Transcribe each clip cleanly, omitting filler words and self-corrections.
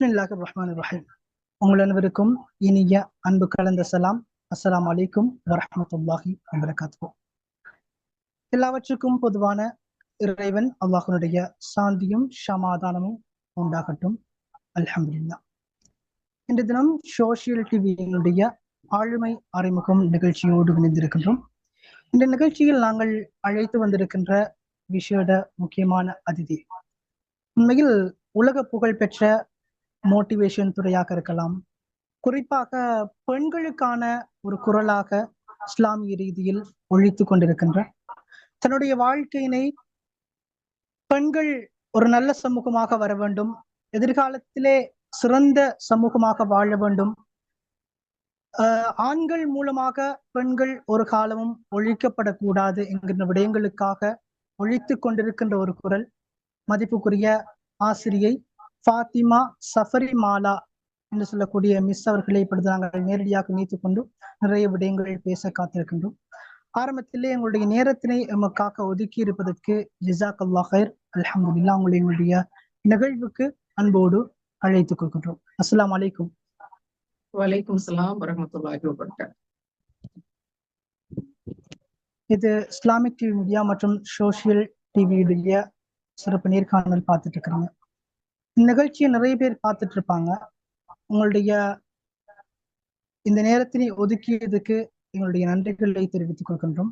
பிஸ்மில்லாஹிர் ரஹ்மானிர் ரஹீம். உங்கள் அனைவருக்கும் இனிய அன்பு கலந்த சலாம். அஸ்ஸலாமு அலைக்கும் வரஹ்மத்துல்லாஹி வபரகாத்துஹு. எல்லாவற்றுக்கும் பொதுவான இறைவன் அல்லாஹ்வுடைய சாந்தியும் சமாதானமும் உண்டாகட்டும். அல்ஹம்துலில்லாஹ். இன்று தினம் சோஷியல் டிவியினுடைய ஆளுமை அறிமுகம் நிகழ்ச்சியோடு இணைந்திருக்கின்றோம். இந்த நிகழ்ச்சியில் நாங்கள் அழைத்து வந்திருக்கின்ற விஷேட முக்கியமான அதிதி உண்மையில் உலக புகழ்பெற்ற மோட்டிவேஷன் துறையாக இருக்கலாம், குறிப்பாக பெண்களுக்கான ஒரு குரலாக இஸ்லாமிய ரீதியில் ஒழித்து கொண்டிருக்கின்ற, தன்னுடைய வாழ்க்கையினை பெண்கள் ஒரு நல்ல சமூகமாக வர வேண்டும், எதிர்காலத்திலே சிறந்த சமூகமாக வாழ வேண்டும், ஆண்கள் மூலமாக பெண்கள் ஒரு காலமும் ஒழிக்கப்படக்கூடாது என்கின்ற விடயங்களுக்காக ஒழித்து கொண்டிருக்கின்ற ஒரு குரல் மதிப்புக்குரிய ஆசிரியை ஃபாத்திமா சஃபரி மாலா என்று சொல்லக்கூடிய மிஸ் அவர்களை இப்பொழுது நாங்கள் நேரடியாக இணைத்துக் கொண்டு நிறைய விடயங்கள் பேச காத்திருக்கின்றோம். ஆரம்பத்திலே எங்களுடைய நேரத்தினை எமக்காக ஒதுக்கி இருப்பதற்கு ஜிசாக் அல்லாஹ் ஹைர். அல்ஹம்துலில்லாஹ். உங்களுடைய நிகழ்வுக்கு அன்போடு அழைத்துக் கொள்கின்றோம். அஸ்ஸலாமு அலைக்கும். வலைக்கும் ஸலாம் வரஹ்மத்துல்லாஹி வபரகாத்துஹு. இது இஸ்லாமிக் டிவி மீடியா மற்றும் சோஷியல் டிவியுடைய சிறப்பு நேர்காணல் பார்த்துட்டு இருக்கிறீங்க. நிகழ்ச்சியை நிறைய பேர் பார்த்துட்டு இருப்பாங்க. உங்களுடைய இந்த நேரத்தினை ஒதுக்கியதுக்கு எங்களுடைய நன்றிகளை தெரிவித்துக் கொள்கின்றோம்.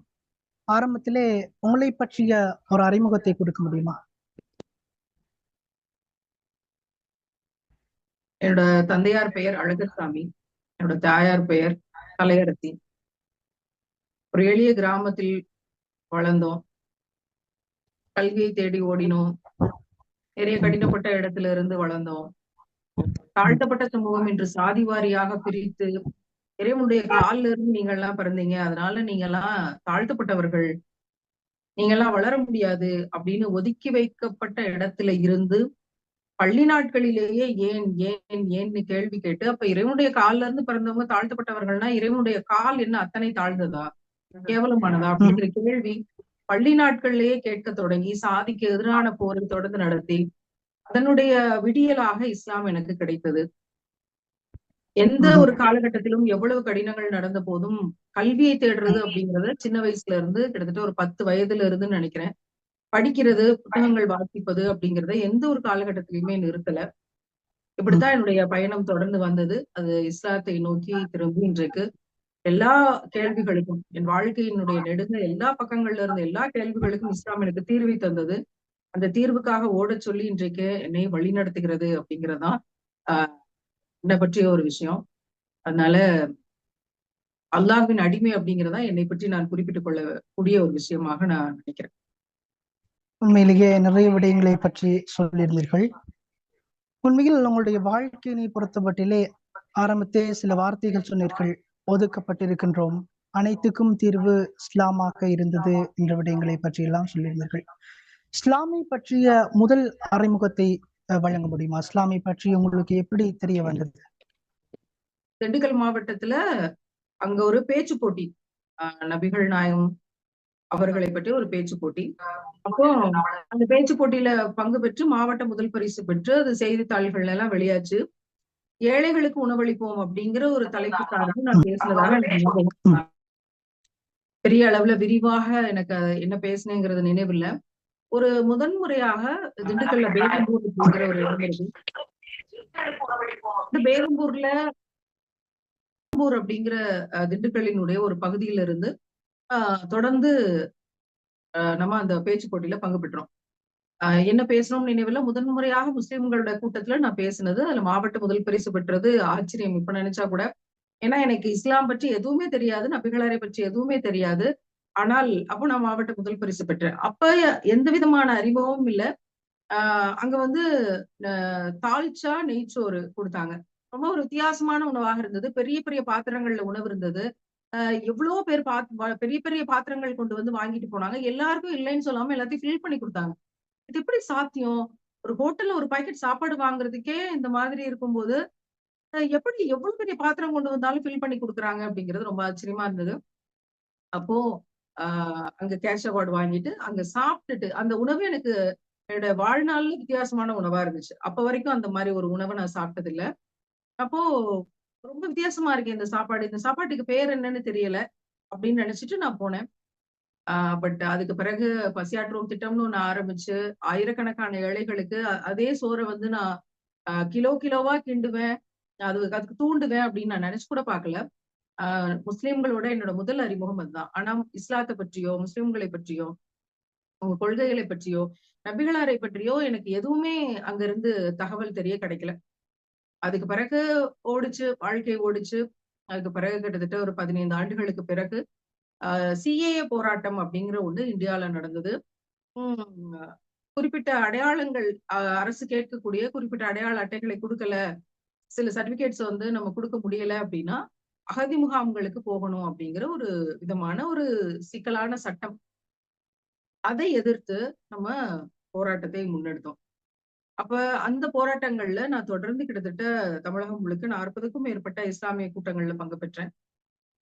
ஆரம்பத்திலே உங்களை பற்றிய ஒரு அறிமுகத்தை கொடுக்க முடியுமா? என்னோட தந்தையார் பெயர் அழகர்சாமி, என்னோட தாயார் பெயர் கலையரசி. ஒரு எளிய கிராமத்தில் வளர்ந்தோம். கல்வியை தேடி ஓடினோம். நிறைய கடினப்பட்ட இடத்துல இருந்து வளர்ந்தோம். தாழ்த்தப்பட்ட சமூகம் என்று சாதி வாரியாக பிரித்து இறைவனுடைய காலில் இருந்து நீங்கள்லாம் பிறந்தீங்க, அதனால நீங்கெல்லாம் தாழ்த்தப்பட்டவர்கள், நீங்கெல்லாம் வளர முடியாது அப்படின்னு ஒதுக்கி வைக்கப்பட்ட இடத்துல இருந்து பள்ளி நாட்களிலேயே ஏன் ஏன் ஏன்னு கேள்வி கேட்டு, அப்ப இறைவனுடைய கால்ல இருந்து பிறந்தவங்க தாழ்த்தப்பட்டவர்கள்னா இறைவனுடைய கால் என்ன அத்தனை தாழ்ந்ததா, கேவலமானதா அப்படிங்கிற கேள்வி பள்ளி நாட்கள்லயே கேட்க தொடங்கி சாதிக்கு எதிரான போரை தொடர்ந்து நடத்தி அதனுடைய விடியலாக இஸ்லாம் எனக்கு கிடைத்தது. எந்த ஒரு காலகட்டத்திலும் எவ்வளவு கடினங்கள் நடந்த போதும் கல்வியை தேடுறது அப்படிங்கறத சின்ன வயசுல இருந்து கிட்டத்தட்ட ஒரு 10 வயதுல இருந்துன்னு நினைக்கிறேன், படிக்கிறது, புத்தகங்கள் வாசிப்பது அப்படிங்கறத எந்த ஒரு காலகட்டத்திலயுமே நிறுத்தல. இப்படித்தான் என்னுடைய பயணம் தொடர்ந்து வந்தது. அது இஸ்லாத்தை நோக்கி திரும்பி இன்றைக்கு எல்லா கேள்விகளுக்கும், என் வாழ்க்கையினுடைய நெடுங்க எல்லா பக்கங்கள்ல இருந்து எல்லா கேள்விகளுக்கும் இஸ்லாம் எனக்கு தீர்வை தந்தது. அந்த தீர்வுக்காக ஓடச் சொல்லி இன்றைக்கு என்னை வழி நடத்துகிறது அப்படிங்கறதுதான் என்னை பற்றிய ஒரு விஷயம். அதனால அல்லாஹ்வின் அடிமை அப்படிங்கிறதா என்னை பற்றி நான் குறிப்பிட்டுக் கொள்ளக்கூடிய ஒரு விஷயமாக நான் நினைக்கிறேன். உண்மையிலேயே நிறைய விடயங்களை பற்றி சொல்லியிருந்தீர்கள். உண்மையில் உங்களுடைய வாழ்க்கையினை பொறுத்தமட்டிலே ஆரம்பத்தே சில வார்த்தைகள் சொன்னீர்கள். ஒதுக்கப்பட்டிருக்கின்றோம், அனைத்துக்கும் தீர்வு இஸ்லாமாக இருந்தது என்ற விடயங்களை பற்றி எல்லாம் சொல்லியிருந்தீர்கள். இஸ்லாமை பற்றிய முதல் அறிமுகத்தை வழங்க முடியுமா? இஸ்லாமை பற்றி உங்களுக்கு எப்படி தெரிய வந்தது? திண்டுக்கல் மாவட்டத்துல அங்க ஒரு பேச்சு போட்டி, நபிகள் நாயகம் அவர்களை பற்றி ஒரு பேச்சு போட்டி. அப்போ அந்த பேச்சு போட்டியில பங்கு பெற்று மாவட்ட முதல் பரிசு பெற்று அது செய்தித்தாள்கள் எல்லாம் வெளியாச்சு. ஏழைகளுக்கு உணவளிப்போம் அப்படிங்கிற ஒரு தலைப்பு சார்ந்து நான் பேசினதாக எனக்கு பெரிய அளவுல விரிவாக எனக்கு என்ன பேசினேங்கிறது நினைவில்லை. ஒரு முதன்முறையாக திண்டுக்கல்ல பேகம்பூர் அப்படிங்கிற ஒரு இடம் இருக்கு. பேகம்பூர்ல அப்படிங்கிற திண்டுக்கல்லினுடைய ஒரு பகுதியில இருந்து தொடர்ந்து நம்ம அந்த பேச்சு போட்டியில பங்கு பெற்றோம். என்ன பேசணும்னு நினைவுல முதன்முறையாக முஸ்லிம்களோட கூட்டத்துல நான் பேசினது, அதுல மாவட்ட முதல் பரிசு பெற்றது ஆச்சரியம் இப்ப நினைச்சா கூட. ஏன்னா எனக்கு இஸ்லாம் பற்றி எதுவுமே தெரியாது, நபிகளாரை பற்றி எதுவுமே தெரியாது. ஆனால் அப்போ நான் மாவட்ட முதல் பரிசு பெற்றேன். அப்ப எந்த விதமான அறிமுகமும் இல்லை. அங்க வந்து தால்ச்சா நெய்ச்சோறு கொடுத்தாங்க. ரொம்ப ஒரு வித்தியாசமான உணவாக இருந்தது. பெரிய பெரிய பாத்திரங்கள்ல உணவு இருந்தது. எவ்வளவு பேர் பெரிய பெரிய பாத்திரங்கள் கொண்டு வந்து வாங்கிட்டு போனாங்க. எல்லாருக்கும் இல்லைன்னு சொல்லாம எல்லாத்தையும் ஃபில் பண்ணி கொடுத்தாங்க. இது எப்படி சாத்தியம்? ஒரு ஹோட்டல்ல ஒரு பாக்கெட் சாப்பாடு வாங்குறதுக்கே இந்த மாதிரி இருக்கும்போது எப்படி எவ்வளவு பெரிய பாத்திரம் கொண்டு வந்தாலும் ஃபில் பண்ணி கொடுக்குறாங்க அப்படிங்கிறது ரொம்ப ஆச்சரியமா இருந்தது. அப்போ அங்க கேஷ் அவார்டு வாங்கிட்டு அங்க சாப்பிட்டுட்டு அந்த உணவு எனக்கு என்னோட வாழ்நாள்ல வித்தியாசமான உணவா இருந்துச்சு. அப்ப வரைக்கும் அந்த மாதிரி ஒரு உணவை நான் சாப்பிட்டது இல்ல. அப்போ ரொம்ப வித்தியாசமா இருக்கு இந்த சாப்பாடு. இந்த சாப்பாட்டுக்கு பேர் என்னன்னு தெரியல அப்படின்னு நினைச்சிட்டு நான் போனேன். பட் அதுக்கு பிறகு பசியாற்றும் திட்டம்னு ஒண்ணு ஆரம்பிச்சு, ஆயிரக்கணக்கான ஏழைகளுக்கு அதே சோற வந்து நான் கிலோவா கிண்டுவேன். அதுக்கு தூண்டுவேன் அப்படின்னு நான் நினைச்சு கூட பார்க்கல. முஸ்லிம்களோட என்னோட முதல் அறிமுகம் அதுதான். ஆனா இஸ்லாத்தை பற்றியோ, முஸ்லிம்களை பற்றியோ, அவங்க கொள்கைகளை பற்றியோ, நபிகளாரை பற்றியோ எனக்கு எதுவுமே அங்கிருந்து தகவல் தெரிய கிடைக்கல. அதுக்கு பிறகு வாழ்க்கை ஓடுச்சு. அதுக்கு பிறகு கிட்டத்தட்ட ஒரு 15 ஆண்டுகளுக்கு பிறகு சிஏஏ போராட்டம் அப்படிங்கிற ஒண்ணு இந்தியால நடந்தது. உம் குறிப்பிட்ட அடையாளங்கள் அரசு கேட்கக்கூடிய குறிப்பிட்ட அடையாள அட்டைகளை கொடுக்கல, சில சர்டிபிகேட்ஸ் வந்து நம்ம கொடுக்க முடியல அப்படின்னா அகதி முகாம்களுக்கு போகணும் அப்படிங்கிற ஒரு விதமான ஒரு சிக்கலான சட்டம். அதை எதிர்த்து நம்ம போராட்டத்தை முன்னெடுத்தோம். அப்ப அந்த போராட்டங்கள்ல நான் தொடர்ந்து கிட்டத்தட்ட தமிழகம் முழுக்க 40க்கும் மேற்பட்ட இஸ்லாமிய கூட்டங்கள்ல பங்கு பெற்றேன்.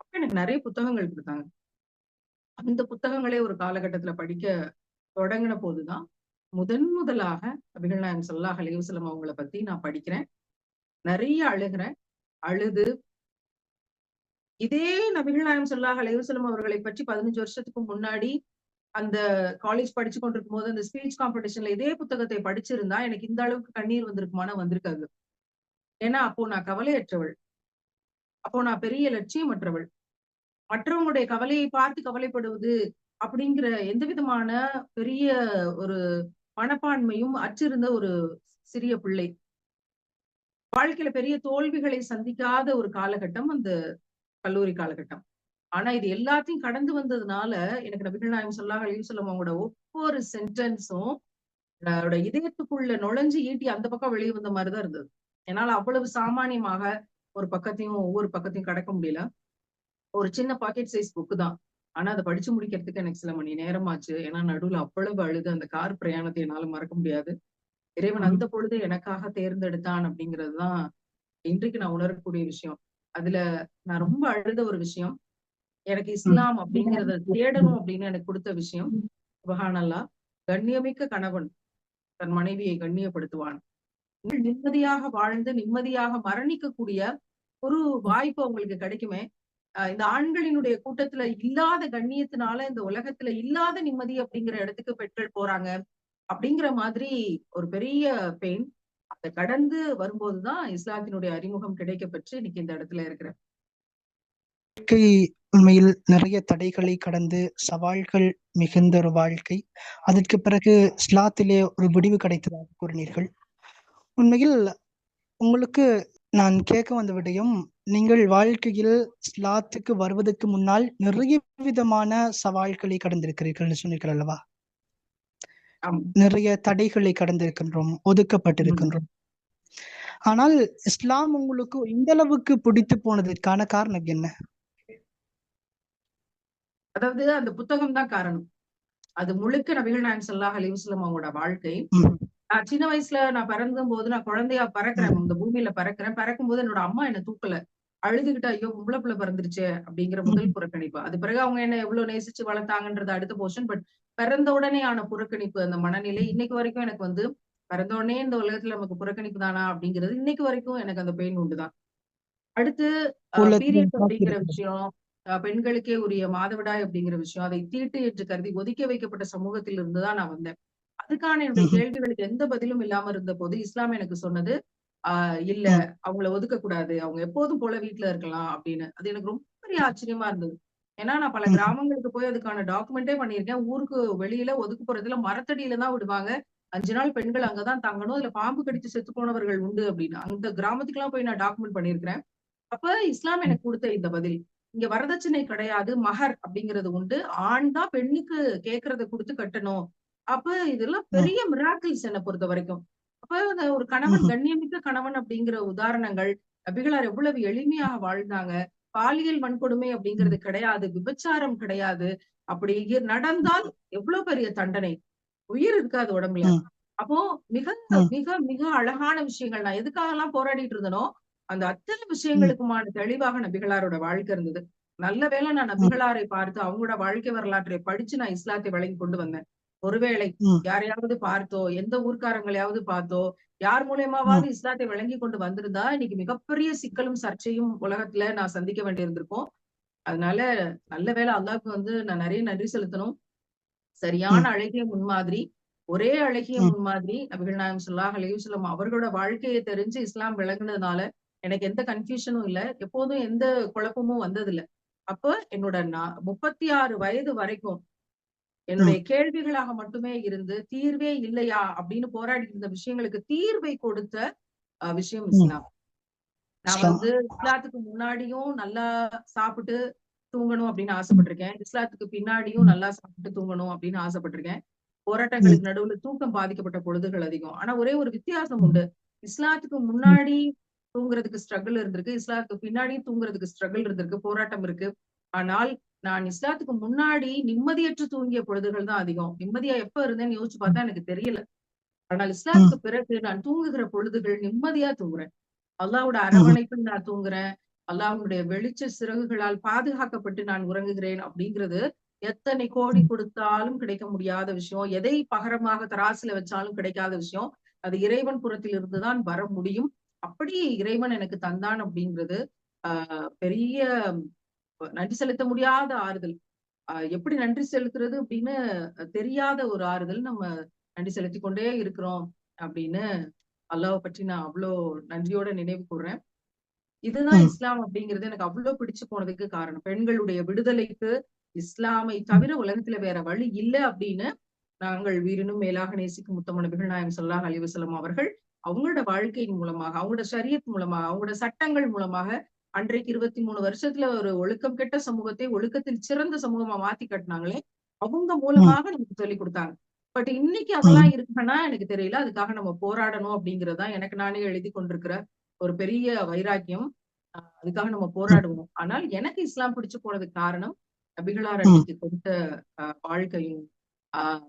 அப்ப எனக்கு நிறைய புத்தகங்கள் கொடுத்தாங்க. அந்த புத்தகங்களே ஒரு காலகட்டத்துல படிக்க தொடங்கின போதுதான் முதலாக நபிகள் நாயகம் ஸல்லல்லாஹு அலைஹி வஸல்லம் அவங்கள பத்தி நான் படிக்கிறேன். நிறைய அழுகிறேன். அழுது இதே நபிகள் நாயகம் ஸல்லல்லாஹு அலைஹி வஸல்லம் அவர்களை பற்றி 15 வருஷத்துக்கு முன்னாடி அந்த காலேஜ் படிச்சு கொண்டிருக்கும் போது அந்த ஸ்பீச் காம்படிஷன்ல இதே புத்தகத்தை படிச்சிருந்தா எனக்கு இந்த அளவுக்கு கண்ணீர் வந்திருக்குமானா வந்திருக்காது. ஏன்னா அப்போ நான் கவலையற்றவள். அப்போ நான் பெரிய லட்சியமற்றவள். மற்றவங்களுடைய கவலையை பார்த்து கவலைப்படுவது அப்படிங்கிற எந்த விதமான பெரிய ஒரு மனப்பான்மையும் அற்றிருந்த ஒரு சிறிய பிள்ளை. வாழ்க்கையில பெரிய தோல்விகளை சந்திக்காத ஒரு காலகட்டம் அந்த கல்லூரி காலகட்டம். ஆனா இது எல்லாத்தையும் கடந்து வந்ததுனால எனக்கு நபிகள் நாயகம் ஸல்லல்லாஹு அலைஹி வஸல்லம் அவங்களோட ஒவ்வொரு சென்டென்ஸும் என்னோட இதயத்துக்குள்ள நுழைஞ்சு ஈட்டி அந்த பக்கம் வெளியே வந்த மாதிரிதான் இருந்தது. என்னால அவ்வளவு சாமானியமாக ஒவ்வொரு பக்கத்தையும் கடக்க முடியல. ஒரு சின்ன பாக்கெட் சைஸ் புக்கு தான். ஆனா அதை படிச்சு முடிக்கிறதுக்கு எனக்கு சில மணி நேரமாச்சு. ஏன்னா நடுவுல அவ்வளவு அழுது அந்த கார் பிரயாணத்தை என்னால மறக்க முடியாது. இறைவன் அந்த பொழுது எனக்காக தேர்ந்தெடுத்தான் அப்படிங்கிறதுதான் இன்றைக்கு நான் உணரக்கூடிய விஷயம். அதுல நான் ரொம்ப அழுத ஒரு விஷயம், எனக்கு இஸ்லாம் அப்படிங்கிறத தேடணும் அப்படின்னு எனக்கு கொடுத்த விஷயம். சுப்ஹானல்லாஹ். கண்ணியமிக்க கணவன் தன் மனைவியை கண்ணியப்படுத்துவான். நிம்மதியாக வாழ்ந்து நிம்மதியாக மரணிக்கக்கூடிய ஒரு வாய்ப்பு அவங்களுக்கு கிடைக்குமே. இந்த ஆண்களினுடைய கூட்டத்துல இல்லாத கண்ணியத்தினால இந்த உலகத்துல இல்லாத நிம்மதி அப்படிங்கிற இடத்துக்கு பெண்கள் போறாங்க அப்படிங்கிற மாதிரி ஒரு பெரிய பெயின். அதை கடந்து வரும்போதுதான் இஸ்லாத்தினுடைய அறிமுகம் கிடைக்க பெற்று இன்னைக்கு இந்த இடத்துல இருக்கிறேன். வாழ்க்கை உண்மையில் நிறைய தடைகளை கடந்து சவால்கள் மிகுந்த ஒரு வாழ்க்கை. அதற்கு பிறகு இஸ்லாத்திலே ஒரு முடிவு கிடைத்ததாக கூறினீர்கள். உண்மையில் உங்களுக்கு நான் கேட்க வந்த விடயம், நீங்கள் வாழ்க்கையில் இஸ்லாத்துக்கு வருவதற்கு முன்னால் நிறைய விதமான சவால்களை கடந்திருக்கிறீர்கள் சொன்னீர்கள் அல்லவா? நிறைய தடைகளை கடந்திருக்கின்றோம், ஒதுக்கப்பட்டிருக்கின்றோம். ஆனால் இஸ்லாம் உங்களுக்கு இந்த அளவுக்கு பிடித்து போனதற்கான காரணம் என்ன? அதாவது அந்த புத்தகம் தான் காரணம். அது முழுக்க நபிகள் நாயகம் ஸல்லல்லாஹு அலைஹி வஸல்லம் அவங்களோட வாழ்க்கை. சின்ன வயசுல நான் பிறந்தும் போது நான் குழந்தையா பறக்கிறேன், இந்த பூமியில பறக்கிறேன். பறக்கும் போது என்னோட அம்மா என்ன தூக்கல. அழுதுகிட்டு ஐயோ பொம்பளை பிள்ளை பிறந்துருச்சு அப்படிங்கிற முதல் புறக்கணிப்பு. அது பிறகு அவங்க என்ன எவ்வளவு நேசிச்சு வளர்த்தாங்கன்றது அடுத்த போர்ஷன். பட் பிறந்த உடனே ஆன புறக்கணிப்பு, அந்த மனநிலை இன்னைக்கு வரைக்கும் எனக்கு வந்து, பிறந்த உடனே இந்த உலகத்துல நமக்கு புறக்கணிப்பு தானா அப்படிங்கிறது இன்னைக்கு வரைக்கும் எனக்கு அந்த பெயின் உண்டுதான். அடுத்து பீரியட்ஸ் அப்படிங்கிற விஷயம், பெண்களுக்கே உரிய மாதவிடாய் அப்படிங்கிற விஷயம், அதை தீட்டு என்று கருதி ஒதுக்கி வைக்கப்பட்ட சமூகத்தில் இருந்துதான் நான் வந்தேன். அதுக்கான என்னுடைய கேள்விகளுக்கு எந்த பதிலும் இல்லாம இருந்த போது இஸ்லாம் எனக்கு சொன்னது, இல்ல அவங்கள ஒதுக்க கூடாது, அவங்க எப்போதும் போல வீட்டுல இருக்கலாம் அப்படின்னு. அது எனக்கு ரொம்ப பெரிய ஆச்சரியமா இருந்தது. ஏன்னா நான் பல கிராமங்களுக்கு போய் அதுக்கான டாக்குமெண்டே பண்ணியிருக்கேன். ஊருக்கு வெளியில ஒதுக்குப்புறத்துல மரத்தடியில தான் விடுவாங்க. 5 நாள் பெண்கள் அங்கதான் தங்கணும், அதுல பாம்பு கடிச்சு செத்து போனவர்கள் உண்டு அப்படின்னு அந்த கிராமத்துக்கு எல்லாம் போய் நான் டாக்குமெண்ட் பண்ணியிருக்கிறேன். அப்ப இஸ்லாம் எனக்கு கொடுத்த இந்த பதில், இங்க வரதட்சணை கிடையாது, மஹர் அப்படிங்கிறது உண்டு. ஆண் தான் பெண்ணுக்கு கேட்கறத கொடுத்து கட்டணும். அப்ப இதெல்லாம் பெரிய மிராக்கிள்ஸ் என்னை பொறுத்த வரைக்கும். அப்ப ஒரு கணவன், கண்ணியமிக்க கணவன் அப்படிங்கிற உதாரணங்கள், நபிகளார் எவ்வளவு எளிமையாக வாழ்ந்தாங்க. பாலியல் வன்கொடுமை அப்படிங்கிறது கிடையாது, விபச்சாரம் கிடையாது. அப்படி நடந்தால் எவ்வளவு பெரிய தண்டனை, உயிர் இருக்காது உடம்புல. அப்போ மிக மிக மிக அழகான விஷயங்கள். நான் எதுக்காக எல்லாம் போராடிட்டு இருந்தனோ அந்த அத்தனை விஷயங்களுக்குமான தெளிவாக நபிகளாரோட வாழ்க்கை இருந்தது. நல்ல வேளை நான் நபிகளாரை பார்த்து அவங்களோட வாழ்க்கை வரலாற்றை படிச்சு நான் இஸ்லாத்தை வழங்கி கொண்டு வந்தேன். ஒருவேளை யாரையாவது பார்த்தோ, எந்த ஊர்க்காரங்களையாவது பார்த்தோ, யார் மூலியமாவது இஸ்லாத்தை விளங்கி கொண்டு வந்திருந்தா இன்னைக்கு மிகப்பெரிய சிக்கலும் சர்ச்சையும் உலகத்துல நான் சந்திக்க வேண்டியிருந்திருக்கும். அதனால நல்ல வேளை அல்லாஹ்வுக்கு நான் நிறைய நன்றி செலுத்தணும். சரியான அழகிய முன்மாதிரி, ஒரே அழகிய முன்மாதிரி நபிகள் நாயகம் ஸல்லல்லாஹு அலைஹி வஸல்லம் அவர்களோட வாழ்க்கையை தெரிஞ்சு இஸ்லாம் விளங்குனதுனால எனக்கு எந்த கன்ஃபியூஷனும் இல்ல. எப்போதும் எந்த குழப்பமும் வந்ததில்ல. அப்ப என்னோட 36 வயது வரைக்கும் என்னுடைய கேள்விகளாக மட்டுமே இருந்து தீர்வே இல்லையா அப்படின்னு போராடி இருந்த விஷயங்களுக்கு தீர்வை கொடுத்த விஷயம் இஸ்லாம். நான் இஸ்லாத்துக்கு முன்னாடியும் நல்லா சாப்பிட்டு தூங்கணும் அப்படின்னு ஆசைப்பட்டிருக்கேன். இஸ்லாத்துக்கு பின்னாடியும் நல்லா சாப்பிட்டு தூங்கணும் அப்படின்னு ஆசைப்பட்டிருக்கேன். போராட்டங்களுக்கு நடுவுல தூக்கம் பாதிக்கப்பட்ட பொழுதுகள் அதிகம். ஆனா ஒரே ஒரு வித்தியாசம் உண்டு. இஸ்லாத்துக்கு முன்னாடி தூங்குறதுக்கு ஸ்ட்ரகிள் இருந்திருக்கு, இஸ்லாத்துக்கு பின்னாடியும் தூங்குறதுக்கு ஸ்ட்ரகிள் இருந்திருக்கு, போராட்டம் இருக்கு. ஆனால் நான் இஸ்லாத்துக்கு முன்னாடி நிம்மதியற்று தூங்கிய பொழுதுகள் தான் அதிகம். நிம்மதியா எப்ப இருந்தேன்னு யோசிச்சு பார்த்தா எனக்கு தெரியல. ஆனால் இஸ்லாத்துக்கு பிறகு நான் தூங்குகிற பொழுதுகள் நிம்மதியா தூங்குறேன். அல்லாஹ்வோட அரவணைப்பில் நான் தூங்குறேன். அல்லாஹ்வுடைய வெளிச்ச சிறகுகளால் பாதுகாக்கப்பட்டு நான் உறங்குகிறேன் அப்படிங்கிறது எத்தனை கோடி கொடுத்தாலும் கிடைக்க முடியாத விஷயம். எதை பகரமாக தராசுல வச்சாலும் கிடைக்காத விஷயம். அது இறைவன் புறத்தில் இருந்துதான் வர முடியும். அப்படி இறைவன் எனக்கு தந்தான் அப்படிங்கிறது பெரிய நன்றி செலுத்த முடியாத ஆறுதல். எப்படி நன்றி செலுத்துறது அப்படின்னு தெரியாத ஒரு ஆறுதல். நம்ம நன்றி செலுத்திக் கொண்டே இருக்கிறோம் அப்படின்னு அல்லாஹ்வை பற்றி நான் அவ்வளோ நன்றியோட நினைவு கூர்றேன். இதுதான் இஸ்லாம் அப்படிங்கிறது எனக்கு அவ்வளவு பிடிச்சு போனதுக்கு காரணம். பெண்களுடைய விடுதலைக்கு இஸ்லாமை தவிர உலகத்துல வேற வழி இல்லை அப்படின்னு நாங்கள் உயிரினும் மேலாக நேசிக்கும் முத்தம நபிகள் நாயகம் ஸல்லல்லாஹு அலைஹி வஸல்லம் அவர்கள் அவங்களோட வாழ்க்கையின் மூலமாக, அவங்களோட ஷரியத் மூலமாக, அவங்களோட சட்டங்கள் மூலமாக அன்றைக்கு 23 வருஷத்துல ஒரு ஒழுக்கம் கெட்ட சமூகத்தை ஒழுக்கத்தில் சிறந்த சமூகமா மாத்தி கட்டினாங்களே, அவங்க மூலமாக நமக்கு சொல்லிக் கொடுத்தாங்க. பட் இன்னைக்கு அதெல்லாம் இருக்குன்னா எனக்கு தெரியல. அதுக்காக நம்ம போராடணும் அப்படிங்கறதுதான் எனக்கு நானே எழுதி கொண்டிருக்கிற ஒரு பெரிய வைராக்கியம். அதுக்காக நம்ம போராடுவோம். ஆனால் எனக்கு இஸ்லாம் பிடிச்சு போனதுக்கு காரணம் நபிகளார் அன்னைக்கு கொடுத்த வாழ்க்கையும்,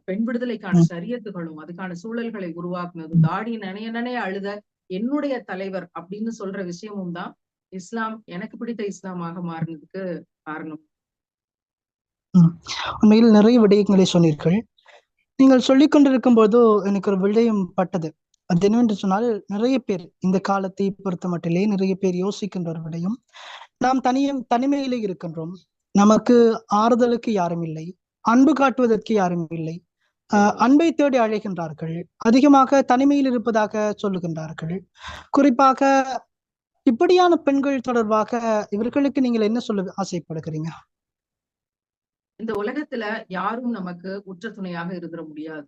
பெண் விடுதலைக்கான ஷரியத்துகளும், அதுக்கான சூழல்களை உருவாக்குனதும், தாடி நனைய நனைய அழுத என்னுடைய தலைவர் அப்படின்னு சொல்ற விஷயமும் தான் இஸ்லாம் எனக்கு பிடித்த இஸ்லாமாக மாறினதுக்கு காரணம். உண்மையில் நிறைய விடயங்களை சொன்னீர்கள். நீங்கள் சொல்லிக் கொண்டிருக்கும் போது எனக்கு ஒரு விடயம் பட்டது. அது என்னவென்று சொன்னால், நிறைய பேர் இந்த காலத்தை பொறுத்த மட்டிலே நிறைய பேர் யோசிக்கின்ற ஒரு விடயம், நாம் தனிமையிலே இருக்கின்றோம், நமக்கு ஆறுதலுக்கு யாரும் இல்லை, அன்பு காட்டுவதற்கு யாரும் இல்லை, அன்பை தேடி அழைகின்றார்கள், அதிகமாக தனிமையில் இருப்பதாக சொல்லுகின்றார்கள். குறிப்பாக இப்படியான பெண்கள் தொடர்பாக இவர்களுக்கு நீங்கள் என்ன சொல்ல ஆசைப்படுகிறீங்க? இந்த உலகத்துல யாரும் நமக்கு உற்ற துணையாக இருந்துட முடியாது.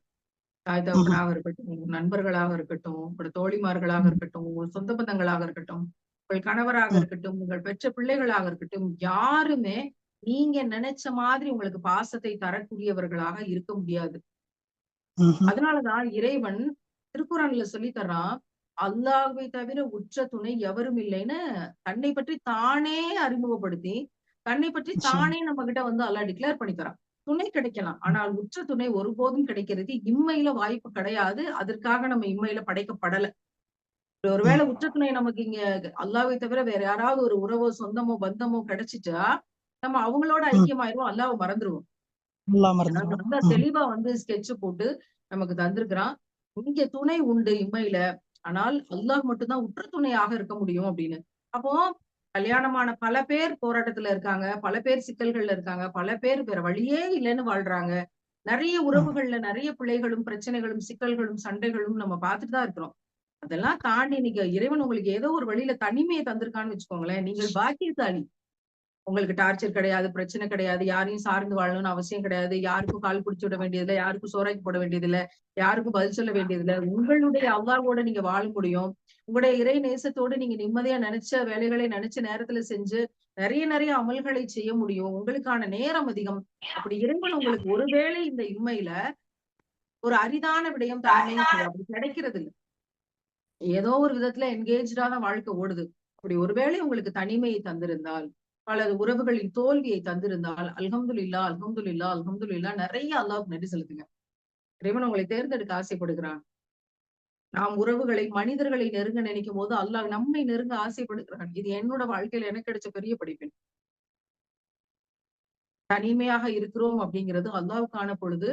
தாய் தகப்பனாக இருக்கட்டும், நண்பர்களாக இருக்கட்டும், உங்களோட தோழிமார்களாக இருக்கட்டும், உங்கள் சொந்த பந்தங்களாக இருக்கட்டும், உங்கள் கணவராக இருக்கட்டும், உங்கள் பெற்ற பிள்ளைகளாக இருக்கட்டும், யாருமே நீங்க நினைச்ச மாதிரி உங்களுக்கு பாசத்தை தரக்கூடியவர்களாக இருக்க முடியாது. அதனாலதான் இறைவன் திருக்குறான்ல சொல்லி தர்றான், அல்லாஹ்வை தவிர உற்ற துணை எவரும் இல்லைன்னு தன்னை பற்றி தானே அறிமுகப்படுத்தி, தன்னை பற்றி தானே நம்ம கிட்ட அல்லாஹ் டிக்ளேர் பண்ணி தரான். துணை கிடைக்கலாம், ஆனால் உற்ற துணை ஒருபோதும் கிடைக்கிறது இம்மையில வாய்ப்பு கிடையாது. அதற்காக நம்ம இம்மையில படைக்கப்படல. ஒருவேளை உற்ற துணை நமக்கு இங்க அல்லாஹ்வை தவிர வேற யாராவது ஒரு உறவோ, சொந்தமோ, பந்தமோ கிடைச்சிட்டா நம்ம அவங்களோட ஐக்கியமாயிருவோம், அல்லாஹ்வை மறந்துருவோம். நல்லா தெளிவா ஸ்கெட்ச் போட்டு நமக்கு தந்திருக்கிறான். இங்க துணை உண்டு இம்மையில, ஆனால் அல்லாஹ் மட்டும்தான் உற்ற துணையாக இருக்க முடியும் அப்படின்னு. அப்போ கல்யாணமான பல பேர் போராட்டத்துல இருக்காங்க, பல பேர் சிக்கல்கள்ல இருக்காங்க, பல பேர் வேற வழியே இல்லைன்னு வாழ்றாங்க. நிறைய உறவுகள்ல நிறைய பிள்ளைகளும், பிரச்சனைகளும், சிக்கல்களும், சண்டைகளும் நம்ம பார்த்துட்டு தான் இருக்கிறோம். அதெல்லாம் தாண்டி நீங்க இறைவன் உங்களுக்கு ஏதோ ஒரு வழியில தனிமையை தந்திருக்கான்னு வச்சுக்கோங்களேன். நீங்கள் பாக்கியசாலி. உங்களுக்கு டார்ச்சர் கிடையாது, பிரச்சனை கிடையாது, யாரையும் சார்ந்து வாழணும்னு அவசியம் கிடையாது, யாருக்கும் கால் பிடிச்சு விட வேண்டியதில்லை, யாருக்கும் சோறாக்கி போட வேண்டியதில்லை, யாருக்கும் பதில் சொல்ல வேண்டியதில்லை. உங்களுடைய அல்லாஹ்வோட நீங்க வாழ முடியும். உங்களுடைய இறை நேசத்தோடு நீங்க நிம்மதியா நினைச்ச வேலைகளை நினைச்ச நேரத்துல செஞ்சு நிறைய நிறைய அமல்களை செய்ய முடியும். உங்களுக்கான நேரம் அதிகம். அப்படி இறைவன் உங்களுக்கு ஒருவேளை இந்த இம்மையில ஒரு அரிதான விடயம் தனிமையும் அப்படி கிடைக்கிறது இல்லை. ஏதோ ஒரு விதத்துல என்கேஜா தான் வாழ்க்கை ஓடுது. அப்படி ஒருவேளை உங்களுக்கு தனிமையை தந்திருந்தால், பல உறவுகளின் தோல்வியை தந்திருந்தால், அல்ஹம்துலில்லாஹ், அல்ஹம்துலில்லாஹ், அல்ஹம்துலில்லாஹ் நிறைய அல்லாஹ்வுக்கு நன்றி செலுத்துங்க. இறைவன் உங்களை தேர்ந்தெடுக்க ஆசைப்படுகிறான். நாம் உறவுகளை, மனிதர்களை நெருங்க நினைக்கும் போது அல்லாஹ் நம்மை நெருங்க ஆசைப்படுகிறான். இது என்னோட வாழ்க்கையில எனக்கு கிடைச்ச பெரிய படிப்பின். தனிமையாக இருக்கிறோம் அப்படிங்கிறது அல்லாஹ்வுக்கான பொழுது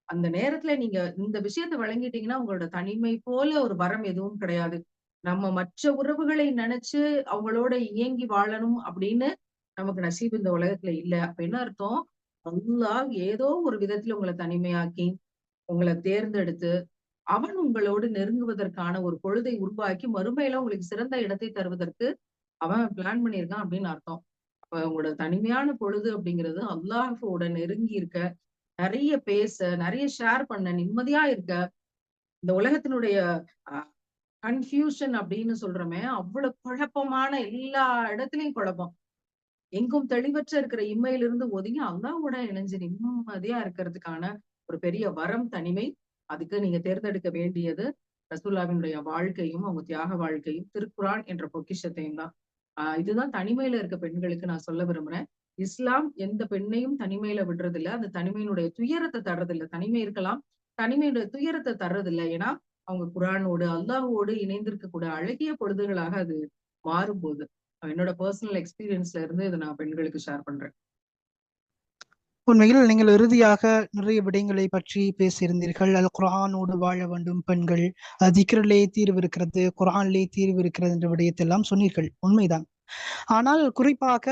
அந்த நேரத்துல நீங்க இந்த விஷயத்த வழங்கிட்டீங்கன்னா உங்களோட தனிமை போல ஒரு வரம் எதுவும் கிடையாது. நம்ம மற்ற உறவுகளை நினைச்சு அவங்களோட இயங்கி வாழணும் அப்படின்னு நமக்கு நசீப் இந்த உலகத்துல இல்ல. அப்ப என்ன அர்த்தம்? அல்லாஹ் ஏதோ ஒரு விதத்துல உங்களை தனிமையாக்கி, உங்களை தேர்ந்தெடுத்து, அவன் உங்களோடு நெருங்குவதற்கான ஒரு பொழுதை உருவாக்கி, மறுமையில உங்களுக்கு சிறந்த இடத்தை தருவதற்கு அவன் பிளான் பண்ணியிருக்கான் அப்படின்னு அர்த்தம். அப்ப உங்களோட தனிமையான பொழுது அப்படிங்கிறது அல்லாஹோட நெருங்கி இருக்க, நிறைய பேச, நிறைய ஷேர் பண்ண, நிம்மதியா இருக்க, இந்த உலகத்தினுடைய அ கன்ஃபியூஷன் அப்படின்னு சொல்றோமே, அவ்வளவு குழப்பமான எல்லா இடத்துலயும் குழப்பம். எங்கும் தெளிவற்ற இருக்கிற இம்மையிலிருந்து ஒதுங்கி அல்லாஹ்வோட இணைஞ்சு நிம்மதியா இருக்கிறதுக்கான ஒரு பெரிய வரம் தனிமை. அதுக்கு நீங்க தேர்ந்தெடுக்க வேண்டியது ரசூலுல்லாஹ்வினுடைய வாழ்க்கையும், அவங்க தியாக வாழ்க்கையும், திருக்குர்ஆன் என்ற பொக்கிஷத்தையும் தான். இதுதான் தனிமையில இருக்க பெண்களுக்கு நான் சொல்ல விரும்புறேன். இஸ்லாம் எந்த பெண்ணையும் தனிமையில விடுறதில்ல. அந்த தனிமையினுடைய துயரத்த தர்றதில்ல. தனிமை இருக்கலாம். தனிமையுடைய துயரத்த தர்றதில்ல. ஏன்னா, அவங்க குர்ஆனோடு, அல்லாஹ்வோடு இணைந்திருக்கக்கூடிய அழகிய பொழுதுகளாக அது மாறும்போது. என்னோட பெர்சனல் எக்ஸ்பீரியன்ஸ்ல இருந்து இத நான் பெண்களுக்கு ஷேர் பண்றேன். உண்மையில் நீங்கள் இறுதியாக நிறைய விடயங்களை பற்றி பேசியிருந்தீர்கள். அல் குர்ஆனோடு வாழ வேண்டும் பெண்கள், திக்ரிலே தீர்வு இருக்கிறது, குர்ஆனிலே தீர்வு இருக்கிறது என்ற விடயத்தெல்லாம் சொன்னீர்கள். உண்மைதான். ஆனால் குறிப்பாக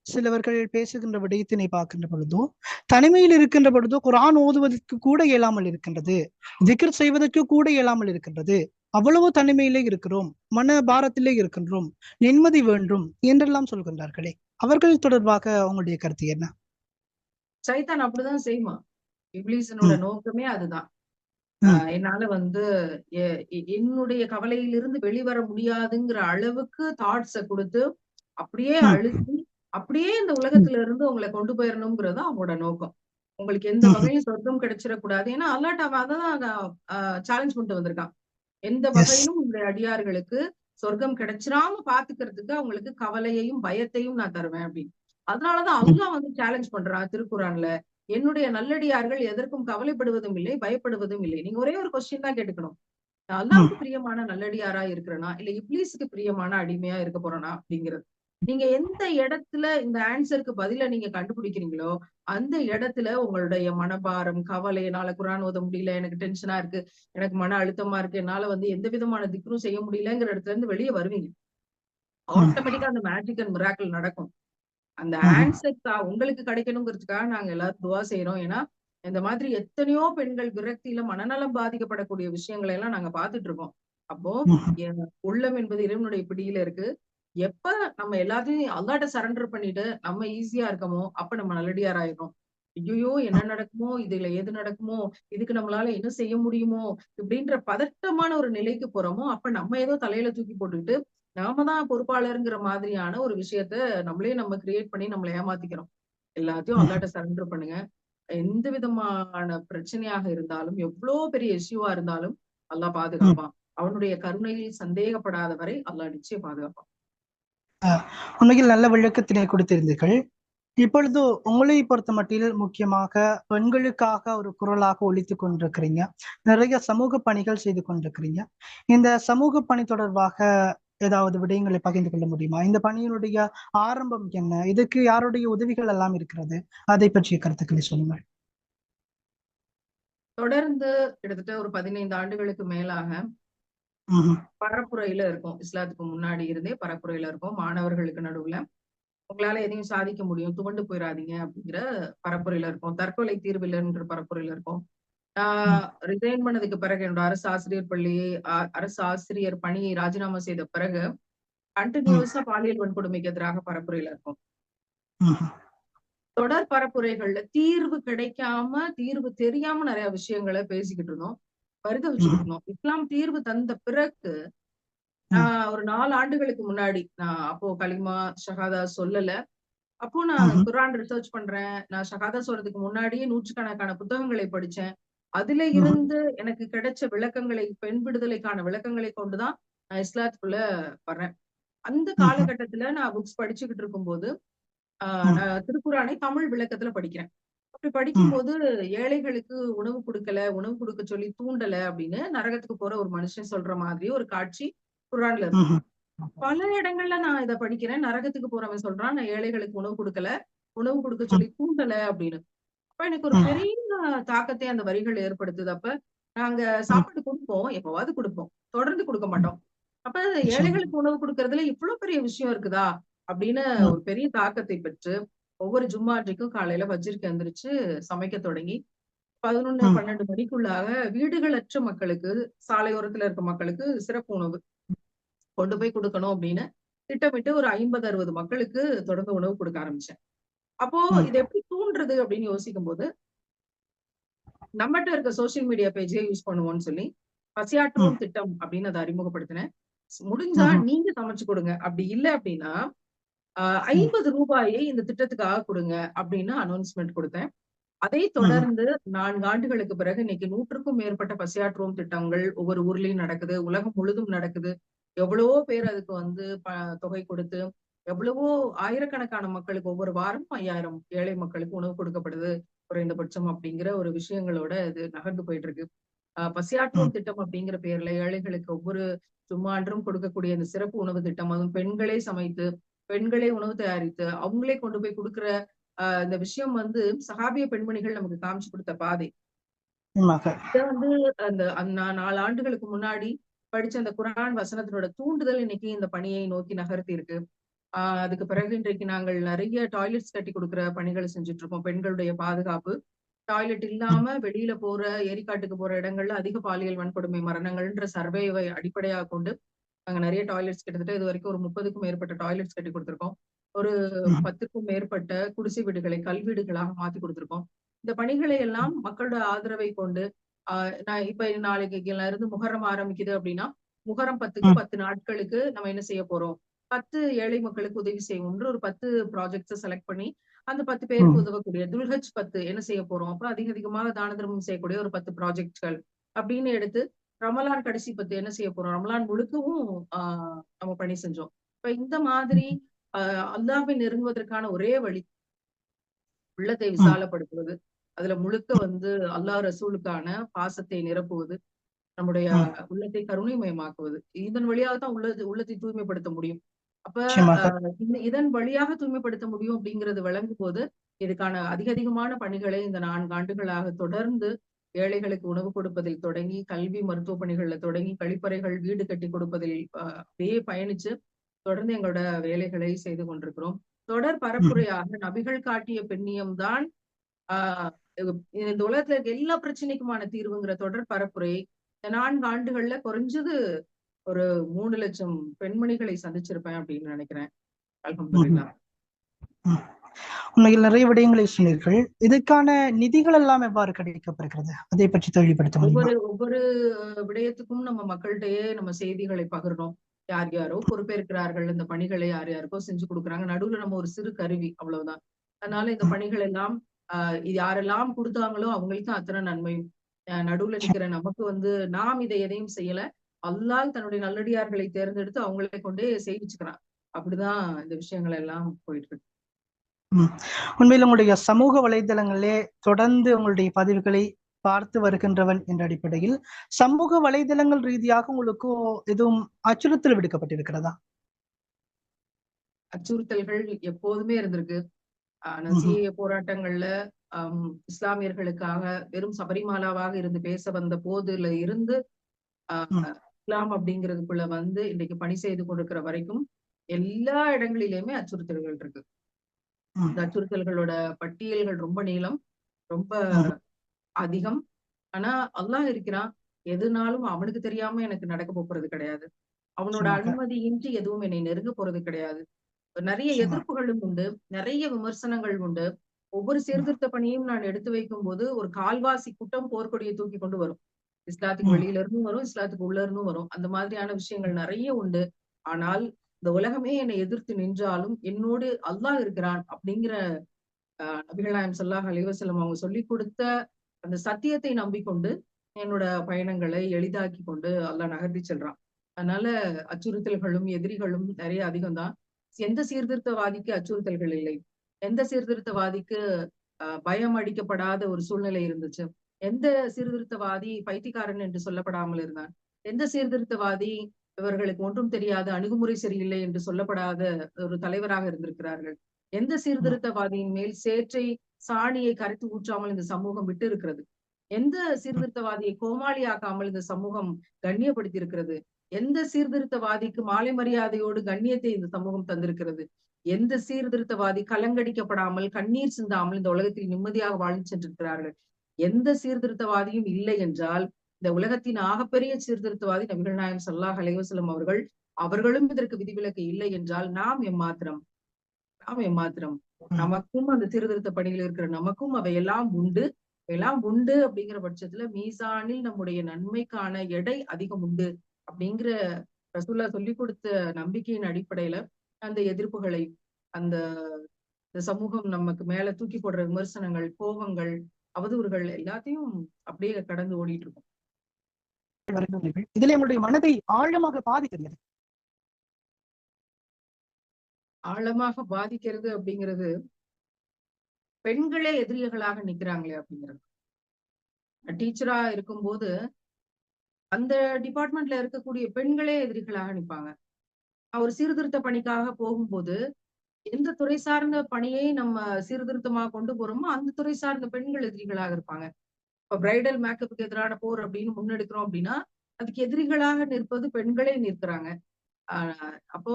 சிலவர்கள் பேசுகின்ற விடயத்தினை பார்க்கின்ற பொழுதோ, தனிமையில் இருக்கின்ற பொழுதோ குர்ஆன் ஓதுவதற்கு கூட இயலாமல் இருக்கின்றது, திக்ர் செய்வதற்கு கூட இயலாமல் இருக்கின்றது, அவ்வளவு தனிமையிலே இருக்கிறோம், மன பாரத்திலே இருக்கின்றோம், நிம்மதி வேண்டும் என்றெல்லாம் சொல்கின்றார்களே, அவர்கள் தொடர்பாக உங்களுடைய கருத்து என்ன? சைத்தான் அப்படிதான் செய்வான். இப்லீஸினோட ம், நோக்கமே அதுதான். ம், என்னால வந்து என்னுடைய கவலையிலிருந்து வெளிவர முடியாதுங்கிற அளவுக்கு தாட்ஸ குடுத்து, அப்படியே ம், அழுத்தி, அப்படியே இந்த ம், உலகத்துல இருந்து உங்கள கொண்டு போயிரணும்ங்கிறது தான் அவங்களோட நோக்கம். உங்களுக்கு எந்த ம். வகையிலும் சொர்க்கம் கிடைச்சிடக்கூடாது. ஏன்னா அல்லாஹ் அவன் அததான் சேலஞ்ச் பண்ணிட்டு வந்திருக்கான். எந்த எஸ். வகையிலும் உங்களுடைய அடியார்களுக்கு சொர்க்கம் கிடைச்சிராம பாத்துக்கிறதுக்கு அவங்களுக்கு கவலையையும், பயத்தையும் நான் தருவேன் அப்படின்னு. அதனாலதான் ம், அல்லாஹ் வந்து சேலஞ்ச் பண்றான் திருக்குர்ஆன்ல. என்னுடைய நல்லடியார்கள் எதற்கும் கவலைப்படுவதும் இல்லை, பயப்படுவதும் இல்லை. நீங்க ஒரே ஒரு கொஸ்டின் தான் கேட்டுக்கணும். நான் ம், அல்லாஹ்வுக்கு பிரியமான நல்லடியாரா இருக்கிறேனா? இல்ல இப்லீஸ்க்கு பிரியமான அடிமையா இருக்க போறேனா? அப்படிங்கிறது. நீங்க எந்த இடத்துல இந்த ஆன்சருக்கு பதில நீங்க கண்டுபிடிக்கிறீங்களோ, அந்த இடத்துல உங்களுடைய மனபாரம், கவலை, என்னால குர்ஆன் ஓத முடியல, எனக்கு டென்ஷனா இருக்கு, எனக்கு மன அழுத்தமா இருக்கு, என்னால வந்து எந்த விதமான திக்ரும் செய்ய முடியலங்கிற இடத்துல இருந்து வெளிய வருவீங்க. ம், ஆட்டோமேட்டிக்கா அந்த மேஜிக் அண்ட் மிராக்கிள் நடக்கும். அந்த ம், ஆன்சர் உங்களுக்கு கிடைக்கணுங்கிறதுக்காக நாங்க எல்லாரும் துவா செய்றோம். ஏன்னா, இந்த மாதிரி எத்தனையோ பெண்கள் விரக்தியில மனநலம் பாதிக்கப்படக்கூடிய விஷயங்களை எல்லாம் நாங்க பார்த்துட்டு இருக்கோம். அப்போ ம், உள்ளம் என்பது இறைவனுடைய பிடியில இருக்கு. எப்ப நம்ம எல்லாத்தையும் அல்லாட்ட சரண்டர் பண்ணிட்டு நம்ம ஈஸியா இருக்கமோ, அப்ப நம்ம நல்லடியார் ஆயிடுறோம். ஐய்யயோ! என்ன நடக்குமோ? இதுல எது நடக்குமோ? இதுக்கு நம்மளால என்ன செய்ய முடியுமோ? இப்படின்ற பதட்டமான ஒரு நிலைக்கு போறோமோ, அப்ப நம்ம ஏதோ தலையில தூக்கி போட்டுக்கிட்டு, நாம தான் பொறுப்பாளர்ங்கிற மாதிரியான ஒரு விஷயத்த நம்மளே நம்ம கிரியேட் பண்ணி நம்மள ஏமாத்திக்கிறோம். எல்லாத்தையும் ம், அல்லாட்ட சரண்டர் பண்ணுங்க. எந்த விதமான பிரச்சனையாக இருந்தாலும், எவ்ளோ பெரிய இஷ்யூவா இருந்தாலும் அல்லாஹ் ம். பாதுகாப்பான். அவனுடைய கருணையில் சந்தேகப்படாத வரை அல்லாஹ் நிச்சயம் பாதுகாப்பான். உண்மையில் நல்ல விளக்கத்தினை கொடுத்திருந்தீர்கள். இப்பொழுது உங்களை பொறுத்த மட்டில் முக்கியமாக பெண்களுக்காக ஒரு குரலாக ஒலித்துக் கொண்டிருக்கிறீங்க. நிறைய சமூக பணிகள் செய்து கொண்டிருக்கிறீங்க. இந்த சமூக பணி தொடர்பாக ஏதாவது விடயங்களை பகிர்ந்து கொள்ள முடியுமா? இந்த பணியினுடைய ஆரம்பம் என்ன? இதுக்கு யாருடைய உதவிகள் எல்லாம் இருக்கிறது? அதை பற்றிய கருத்துக்களை சொல்லுங்கள். தொடர்ந்து கிட்டத்தட்ட ஒரு 15 ஆண்டுகளுக்கு மேலாக ம்ஹும். பரப்புரையில இருக்கோம். இஸ்லாத்துக்கு முன்னாடி இருந்தே பரப்புரையில இருக்கோம். மாணவர்களுக்கு நடுவுல. உங்களால எதையும் சாதிக்க முடியும். துவண்டு போயிறாதீங்க அப்படிங்கிற பரப்புரையில இருக்கோம். தற்கொலை தீர்வு இல்லைன்ற பரப்புரையில இருக்கோம். ம், நான் ரிசைன் பண்ணதுக்கு பிறகு என்னோட அரசு ஆசிரியர் பள்ளியை அரசு ஆசிரியர் பணியை ராஜினாமா செய்த பிறகு ம், கண்டினியூஸா பாலியல் வன்கொடுமைக்கு எதிராக பரப்புரையில இருக்கோம். ம்ஹும். தொடர் பரப்புரைகள்ல தீர்வு கிடைக்காம, தீர்வு தெரியாம நிறைய விஷயங்கள பேசிக்கிட்டு இருந்தோம். பரிதவிச்சுக்கிட்டு ம்ஹும். இருந்தோம். இஸ்லாம் தீர்வு தந்த பிறகு ம், ஒரு 4 ஆண்டுகளுக்கு முன்னாடி நான் அப்போ கலிமா, ஷஹாதா சொல்லல. அப்போ நான் ம்ஹும். குர்ஆன் ரிசர்ச் பண்றேன். நான் ஷஹாதா சொல்றதுக்கு முன்னாடியே நூற்றுக்கணக்கான புத்தகங்களை படிச்சேன். அதில ம்ஹும். இருந்து எனக்கு கிடைச்ச விளக்கங்களை, பெண் விடுதலைக்கான விளக்கங்களை கொண்டு தான் நான் இஸ்லாத்துக்குள்ள வர்றேன். அந்த ம்ஹும். காலகட்டத்தில நான் புக்ஸ் படிச்சுக்கிட்டு இருக்கும்போது, ம், நான் திருக்குர்ஆனை தமிழ் விளக்கத்துல படிக்கிறேன். அப்படி ம், படிக்கும்போது ஏழைகளுக்கு உணவு குடுக்கல, உணவு குடுக்க சொல்லி தூண்டல அப்படின்னு நரகத்துக்கு போற ஒரு மனுஷன் சொல்ற மாதிரி ஒரு காட்சி குர்ஆன்ல இருக்கு. ம்ஹும். பல இடங்கள்ல நான் இத படிக்கிறேன். நரகத்துக்கு போறவன் சொல்றான், நான் ஏழைகளுக்கு உணவு குடுக்கல, உணவு குடுக்க சொல்லி தூண்டல அப்படின்னு. அப்ப எனக்கு ஒரு பெரிய தாக்கத்தை அந்த வரிகள் ஏற்படுத்துது. அப்ப நாங்க சாப்பாடு கொடுப்போம், எப்பவாவது கொடுப்போம், தொடர்ந்து கொடுக்க மாட்டோம். அப்ப ஏழைகளுக்கு உணவு கொடுக்கறதுல இவ்வளவு பெரிய விஷயம் இருக்குதா அப்படின்னு ஒரு பெரிய தாக்கத்தை பெற்று ஒவ்வொரு ஜும்மா அன்றைக்கும் காலையில ஃபஜ்ருக்கு எந்திரிச்சு சமைக்க தொடங்கி 11, 12 மணிக்குள்ளாக வீடுகளற்ற மக்களுக்கு, சாலையோரத்துல இருக்க மக்களுக்கு சிறப்பு உணவு கொண்டு போய் கொடுக்கணும் அப்படின்னு திட்டமிட்டு ஒரு 50, 60 மக்களுக்கு தொடர்ந்து உணவு கொடுக்க ஆரம்பிச்சேன். அப்போ இது எப்படி தூண்டுறது அப்படின்னு யோசிக்கும் போது, நம்மட்ட இருக்க சோசியல் மீடியா பேஜே யூஸ் பண்ணுவோம்னு சொல்லி, பசியாற்றுவோம் திட்டம் அப்படின்னு அதை அறிமுகப்படுத்தினேன். முடிஞ்சா நீங்க சமைச்சு கொடுங்க. அப்படி இல்ல அப்படின்னா, ரூ. 50 இந்த திட்டத்துக்காக கொடுங்க அப்படின்னு அனௌன்ஸ்மென்ட் கொடுத்தேன். அதை தொடர்ந்து 4 ஆண்டுகளுக்கு பிறகு இன்னைக்கு 100க்கும் மேற்பட்ட பசியாற்றுவோம் திட்டங்கள் ஒவ்வொரு ஊர்லயும் நடக்குது. உலகம் முழுதும் நடக்குது. எவ்வளவோ பேர் அதுக்கு வந்து தொகை கொடுத்து, எவ்வளவோ ஆயிரக்கணக்கான மக்களுக்கு ஒவ்வொரு வாரமும் 5000 ஏழை மக்களுக்கு உணவு கொடுக்கப்படுது குறைந்தபட்சம் அப்படிங்கிற ஒரு விஷயங்களோட இது நகர்ந்து போயிட்டு இருக்கு. பசியாற்றுவோம் திட்டம் அப்படிங்கிற பேர்ல ஏழைகளுக்கு ஒவ்வொரு சும்மான்றும் கொடுக்கக்கூடிய இந்த சிறப்பு உணவு திட்டம், அதுவும் பெண்களே சமைத்து, பெண்களே உணவு தயாரித்து, அவங்களே கொண்டு போய் கொடுக்கிற இந்த விஷயம் வந்து சஹாபிய பெண்மணிகள் நமக்கு காமிச்சு கொடுத்த பாதை. இத வந்து அந்த 4 ஆண்டுகளுக்கு முன்னாடி படிச்ச அந்த குர்ஆன் வசனத்தினோட தூண்டுதல் இன்னைக்கு இந்த பணியை நோக்கி நகர்த்தி இருக்கு. அதுக்கு பிறகு இன்றைக்கு நாங்கள் நிறைய டாய்லெட்ஸ் கட்டி கொடுக்கிற பணிகளை செஞ்சுட்டு இருக்கோம். பெண்களுடைய பாதுகாப்பு, டாய்லெட் இல்லாம வெளியில போற ஏரிக்காட்டுக்கு போற இடங்கள்ல அதிக பாலியல் வன்கொடுமை மரணங்கள்ன்ற சர்வேவை அடிப்படையாக கொண்டு நாங்க நிறைய டாய்லெட்ஸ் கிட்டத்தட்ட இது வரைக்கும் ஒரு 30க்கும் மேற்பட்ட டாய்லெட்ஸ் கட்டி கொடுத்திருக்கோம். ஒரு 10க்கும் மேற்பட்ட குடிசை வீடுகளை கல்வீடுகளாக மாத்தி கொடுத்திருக்கோம். இந்த பணிகளை எல்லாம் மக்களோட ஆதரவை கொண்டு நான் இப்ப நாளைக்கு இருந்து முஹர்ரம் ஆரம்பிக்குது அப்படின்னா, முஹர்ரம் 10க்கு 10 நாட்களுக்கு நம்ம என்ன செய்ய போறோம்? 10 ஏழை மக்களுக்கு உதவி செய்வோம்ன்ற ஒரு 10 ப்ராஜெக்ட்ஸ் செலக்ட் பண்ணி, அந்த 10 பேருக்கு உதவக்கூடிய துல்ஹஜ் 10 என்ன செய்ய போறோம்? அப்ப அதிகமாக தான தர்மம் செய்யக்கூடிய ஒரு 10 ப்ராஜெக்ட்கள் அப்படின்னு எடுத்து ரமலான் கடைசி 10 என்ன செய்ய போறோம்? ரமலான் முழுக்கவும் நம்ம பணி செஞ்சோம். இப்ப இந்த மாதிரி அல்லாஹ்வை நெருங்குவதற்கான ஒரே வழி உள்ளத்தை விசாலப்படுத்துவது. அதுல முழுக்க வந்து அல்லாஹ் ரசூலுக்கான பாசத்தை நிரப்புவது, நம்முடைய உள்ளத்தை கருணைமயமாக்குவது. இதன் வழியாக தான் உள்ளத்தை தூய்மைப்படுத்த முடியும். அப்ப இதன் வழியாக தூய்மைப்படுத்த முடியும் அப்படிங்கிறது விளங்கும் போது, இதுக்கான அதிகமான பணிகளை இந்த 4 ஆண்டுகளாக தொடர்ந்து ஏழைகளுக்கு உணவு கொடுப்பதில் தொடங்கி, கல்வி மருத்துவ பணிகள்ல தொடங்கி, கழிப்பறைகள் வீடு கட்டி கொடுப்பதில் அப்படியே பயணிச்சு தொடர்ந்து எங்களோட வேலைகளை செய்து கொண்டிருக்கிறோம். தொடர் பரப்புரையாக நபிகள் காட்டிய பெண்ணியம் தான் இந்த உலகத்துல இருக்க எல்லா பிரச்சனைக்குமான தீர்வுங்கிற தொடர் பரப்புரை இந்த 4 ஆண்டுகள்ல குறைஞ்சது ஒரு 3 லட்சம் பெண்மணிகளை சந்திச்சிருப்பேன் அப்படின்னு நினைக்கிறேன். அல்ஹம்துலில்லாஹ். உண்மையில் நிறைய விடயங்களை சொன்னீர்கள். இதுக்கான நிதிகள் எல்லாம் எவ்வாறு கிடைக்கப்பெறுகிறது, அதை பற்றி தெளிவுபடுத்த முடியுமா? ஒவ்வொரு விடயத்துக்கும் நம்ம மக்கள்கிட்டயே நம்ம செய்திகளை பகிர்றோம். யார் யாரோ பொறுப்பேற்கிறார்கள், இந்த பணிகளை யார் யாருக்கோ செஞ்சு கொடுக்குறாங்க. நடுவுல நம்ம ஒரு சிறு கருவி, அவ்வளவுதான். அதனால இந்த பணிகள் எல்லாம் இது யாரெல்லாம் கொடுத்தாங்களோ அவங்களுக்கு அத்தனை நன்மையும். நடுவுல நிக்கிற நமக்கு வந்து நாம் இதை எதையும் செய்யல, அல்லாஹ் தன்னுடைய நல்லடியார்களை தேர்ந்தெடுத்து அவங்களை கொண்டே செய்விச்சுக்கிறான். அப்படிதான் இந்த விஷயங்கள் எல்லாம் போயிட்டு இருக்கு. உண்மையில் உங்களுடைய சமூக வலைதளங்களே தொடர்ந்து உங்களுடைய பதிவுகளை பார்த்து வருகின்றவன் என்ற அடிப்படையில் சமூக வலைதளங்கள் ரீதியாக உங்களுக்கு எதுவும் அச்சுறுத்தல் விடுக்கப்பட்டிருக்கிறதா? அச்சுறுத்தல்கள் எப்போதுமே இருந்திருக்கு. நசிய போராட்டங்கள்ல இஸ்லாமியர்களுக்காக வெறும் சபரிமாலாவாக இருந்து பேச வந்த போதுல இருந்து இஸ்லாம் அப்படிங்கிறதுக்குள்ள வந்து இன்னைக்கு பணி செய்து கொண்டிருக்கிற வரைக்கும் எல்லா இடங்களிலுமே அச்சுறுத்தல்கள் இருக்கு. இந்த அச்சுறுத்தல்களோட பட்டியல்கள் ரொம்ப நீளம், ரொம்ப அதிகம். ஆனா அல்லாஹ் இருக்கிறான். எதுனாலும் அவனுக்கு தெரியாம எனக்கு நடக்க போறது கிடையாது. அவனோட அனுமதியின்றி எதுவும் என்னை நெருங்க போறது கிடையாது. நிறைய எதிர்ப்புகளும் உண்டு, நிறைய விமர்சனங்கள் உண்டு. ஒவ்வொரு சீர்திருத்த பணியும் நான் எடுத்து வைக்கும் போது ஒரு கால்வாசி கூட்டம் போர்க்கொடியை தூக்கி கொண்டு வரும். இஸ்லாத்துக்கு வெளியில இருந்தும் வரும், இஸ்லாத்துக்கு உள்ள இருந்தும் வரும். அந்த மாதிரியான விஷயங்கள் நிறைய உண்டு. ஆனால் இந்த உலகமே என்னை எதிர்த்து நின்றாலும் என்னோடு அல்லாஹ் இருக்கிறான் அப்படிங்கிற நபிகள் நாயகம் ஸல்லல்லாஹு அலைஹி வஸல்லம் அவங்க சொல்லி கொடுத்த அந்த சத்தியத்தை நம்பிக்கொண்டு என்னோட பயணங்களை எளிதாக்கி கொண்டு அல்லாஹ் நகர்த்தி செல்றான். அதனால அச்சுறுத்தல்களும் எதிரிகளும் நிறைய அதிகம்தான். எந்த சீர்திருத்தவாதிக்கு அச்சுறுத்தல்கள் இல்லை? எந்த சீர்திருத்தவாதிக்கு பயம் அடிக்கப்படாத ஒரு சூழ்நிலை இருந்துச்சு? எந்த சீர்திருத்தவாதி பைத்தியக்காரன் என்று சொல்லப்படாமல் இருந்தான்? எந்த சீர்திருத்தவாதி இவர்களுக்கு ஒன்றும் தெரியாத அணுகுமுறை சரியில்லை என்று சொல்லப்படாத ஒரு தலைவராக இருந்திருக்கிறார்கள்? எந்த சீர்திருத்தவாதியின் மேல் சேற்றை சாணியை கரைத்து ஊற்றாமல் இந்த சமூகம் விட்டு இருக்கிறது? எந்த சீர்திருத்தவாதியை கோமாளியாக்காமல் இந்த சமூகம் கண்ணியப்படுத்தி இருக்கிறது? எந்த சீர்திருத்தவாதிக்கு மாலை மரியாதையோடு கண்ணியத்தை இந்த சமூகம் தந்திருக்கிறது? எந்த சீர்திருத்தவாதி கலங்கடிக்கப்படாமல் கண்ணீர் சிந்தாமல் இந்த உலகத்தில் நிம்மதியாக வாழ்ந்து சென்றிருக்கிறார்கள்? எந்த சீர்திருத்தவாதியும் இல்லை என்றால் இந்த உலகத்தின் ஆகப்பெரிய சீர்திருத்தவாதி நபிகள் நாயகம் ஸல்லல்லாஹு அலைஹி வஸல்லம் அவர்களும் இதற்கு விதிவிலக்கு இல்லை என்றால் நாம் எம்மாத்திரம்? நமக்கும் அந்த சீர்திருத்த பணியில் இருக்கிற நமக்கும் அவையெல்லாம் உண்டு. அப்படிங்கிற பட்சத்துல மீசானில் நம்முடைய நன்மைக்கான எடை அதிகம் உண்டு அப்படிங்கிற ரசூலுல்லாஹ் சொல்லி கொடுத்த நம்பிக்கையின் அடிப்படையில அந்த எதிர்ப்புகளை, அந்த சமூகம் நமக்கு மேல தூக்கி போடுற விமர்சனங்கள், கோபங்கள், அவதூறுகள் எல்லாத்தையும் அப்படியே கடந்து ஓடிட்டு இருக்கும். இதுல எங்களுடைய மனதை ஆழமாக பாதிக்கிறது. ஆழமாக பாதிக்கிறது அப்படிங்கிறது பெண்களே எதிரிகளாக நிக்கிறாங்களே அப்படிங்கிறது. டீச்சரா இருக்கும்போது அந்த டிபார்ட்மெண்ட்ல இருக்கக்கூடிய பெண்களே எதிரிகளாக நிற்பாங்க. ஒரு சீர்திருத்த பணிக்காக போகும்போது எந்த துறை சார்ந்த பணியை நம்ம சீர்திருத்தமா கொண்டு போறோமோ அந்த துறை சார்ந்த பெண்கள் எதிரிகளாக இருப்பாங்க. இப்ப பிரைடல் மேக்கப்புக்கு எதிரான போர் அப்படின்னு முன்னெடுக்கிறோம் அப்படின்னா அதுக்கு எதிரிகளாக நிற்பது பெண்களே நிற்கிறாங்க. அப்போ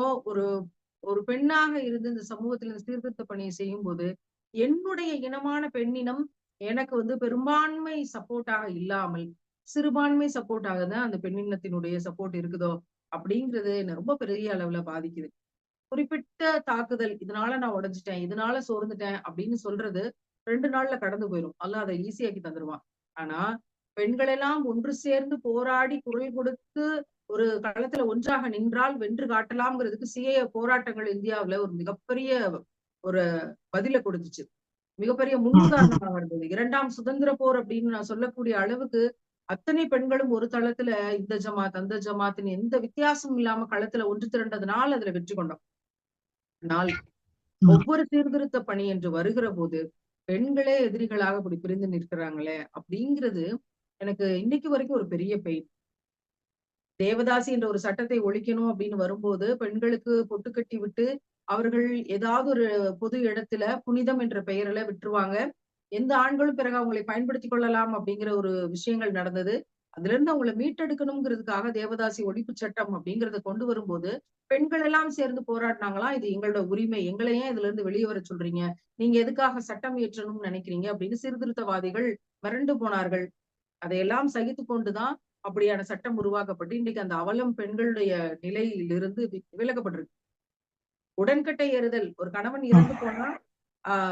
ஒரு பெண்ணாக இருந்து இந்த சமூகத்துல இந்த சீர்திருத்த பணியை செய்யும் போது என்னுடைய இனமான பெண்ணினம் எனக்கு பெரும்பான்மை சப்போர்ட்டாக இல்லாமல் சிறுபான்மை சப்போர்ட்டாக தான் அந்த பெண்ணினத்தினுடைய சப்போர்ட் இருக்குதோ அப்படிங்கிறது என்ன ரொம்ப பெரிய அளவுல பாதிக்குது. குறிப்பிட்ட தாக்குதல், இதனால நான் உடைஞ்சிட்டேன், இதனால சோர்ந்துட்டேன் அப்படின்னு சொல்றது 2 நாள்ல கடந்து போயிடும். அல்லாஹ் அதை ஈஸியாக்கி தந்துருவான். ஆனா பெண்கள் எல்லாம் ஒன்று சேர்ந்து போராடி குரல் கொடுத்து ஒரு களத்துல ஒன்றாக நின்றால் வென்று காட்டலாம்ங்கிறதுக்கு சிஏ போராட்டங்கள் இந்தியாவுல ஒரு மிகப்பெரிய ஒரு பதில கொடுத்துச்சு. மிகப்பெரிய முன்னுதாரணமாக இருந்தது. 2ஆம் சுதந்திர போர் அப்படின்னு நான் சொல்லக்கூடிய அளவுக்கு அத்தனை பெண்களும் ஒரு தளத்துல இந்த ஜமாத் அந்த ஜமாத்னு எந்த வித்தியாசமும் இல்லாம களத்துல ஒன்று திரண்டதுனால அதுல வெற்றி கொண்டோம். ஆனால் ஒவ்வொரு சீர்திருத்த பணி என்று வருகிற போது பெண்களே எதிரிகளாக இப்படி பிரிந்து நிற்கிறாங்களே அப்படிங்கிறது எனக்கு இன்னைக்கு வரைக்கும் ஒரு பெரிய பெயின். தேவதாசி என்ற ஒரு சட்டத்தை ஒழிக்கணும் அப்படின்னு வரும்போது பெண்களுக்கு பொட்டு கட்டி விட்டு அவர்கள் ஏதாவது ஒரு பொது இடத்துல புனிதம் என்ற பெயரில விட்டுருவாங்க. எந்த ஆண்களும் பிறகு அவங்களை பயன்படுத்திக் கொள்ளலாம் அப்படிங்கிற ஒரு விஷயங்கள் நடந்தது. அதுல இருந்து அவங்களை மீட்டெடுக்கணுங்கிறதுக்காக தேவதாசி ஒழிப்பு சட்டம் அப்படிங்கறத கொண்டு வரும்போது பெண்கள் எல்லாம் சேர்ந்து போராடினாங்களா, இது எங்களோட உரிமை, எங்களை ஏன் இதுல இருந்து வெளியே வர சொல்றீங்க, நீங்க எதுக்காக சட்டம் இயற்றணும்னு நினைக்கிறீங்க அப்படின்னு சீர்திருத்தவாதிகள் மிரண்டு போனார்கள். அதையெல்லாம் சகித்து கொண்டுதான் அப்படியான சட்டம் உருவாக்கப்பட்டு இன்னைக்கு அந்த அவலம் பெண்களுடைய நிலையிலிருந்து விலகப்பட்டிருக்கு. உடன்கட்டை ஏறுதல், ஒரு கணவன் இறந்து போனா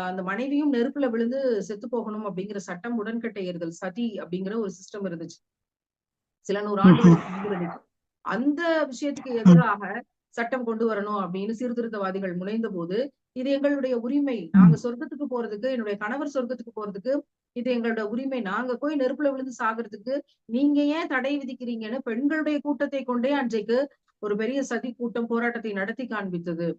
அந்த மனைவியும் நெருப்புல விழுந்து செத்து போகணும் அப்படிங்கிற சட்டம் உடன்கட்டை ஏறுதல், சதி அப்படிங்கிற ஒரு சிஸ்டம் இருந்துச்சு சில 100 ஆண்டுகளுக்கு முன்பு. அந்த விஷயத்துக்கு எதிராக சட்டம் கொண்டு வரணும் அப்படின்னு சீர்திருத்தவாதிகள் முனைந்த போது இது எங்களுடைய உரிமை, நாங்க சொர்க்கத்துக்கு போறதுக்கு, என்னுடைய கணவர் சொர்க்கத்துக்கு போறதுக்கு இது எங்களோட உரிமை, நாங்க போய் நெருப்புல விழுந்து சாகிறதுக்கு நீங்க ஏன் தடை விதிக்கிறீங்கன்னு பெண்களுடைய கூட்டத்தை கொண்டே அன்றைக்கு ஒரு பெரிய சதி கூட்டம் போராட்டத்தை நடத்தி காண்பித்தது.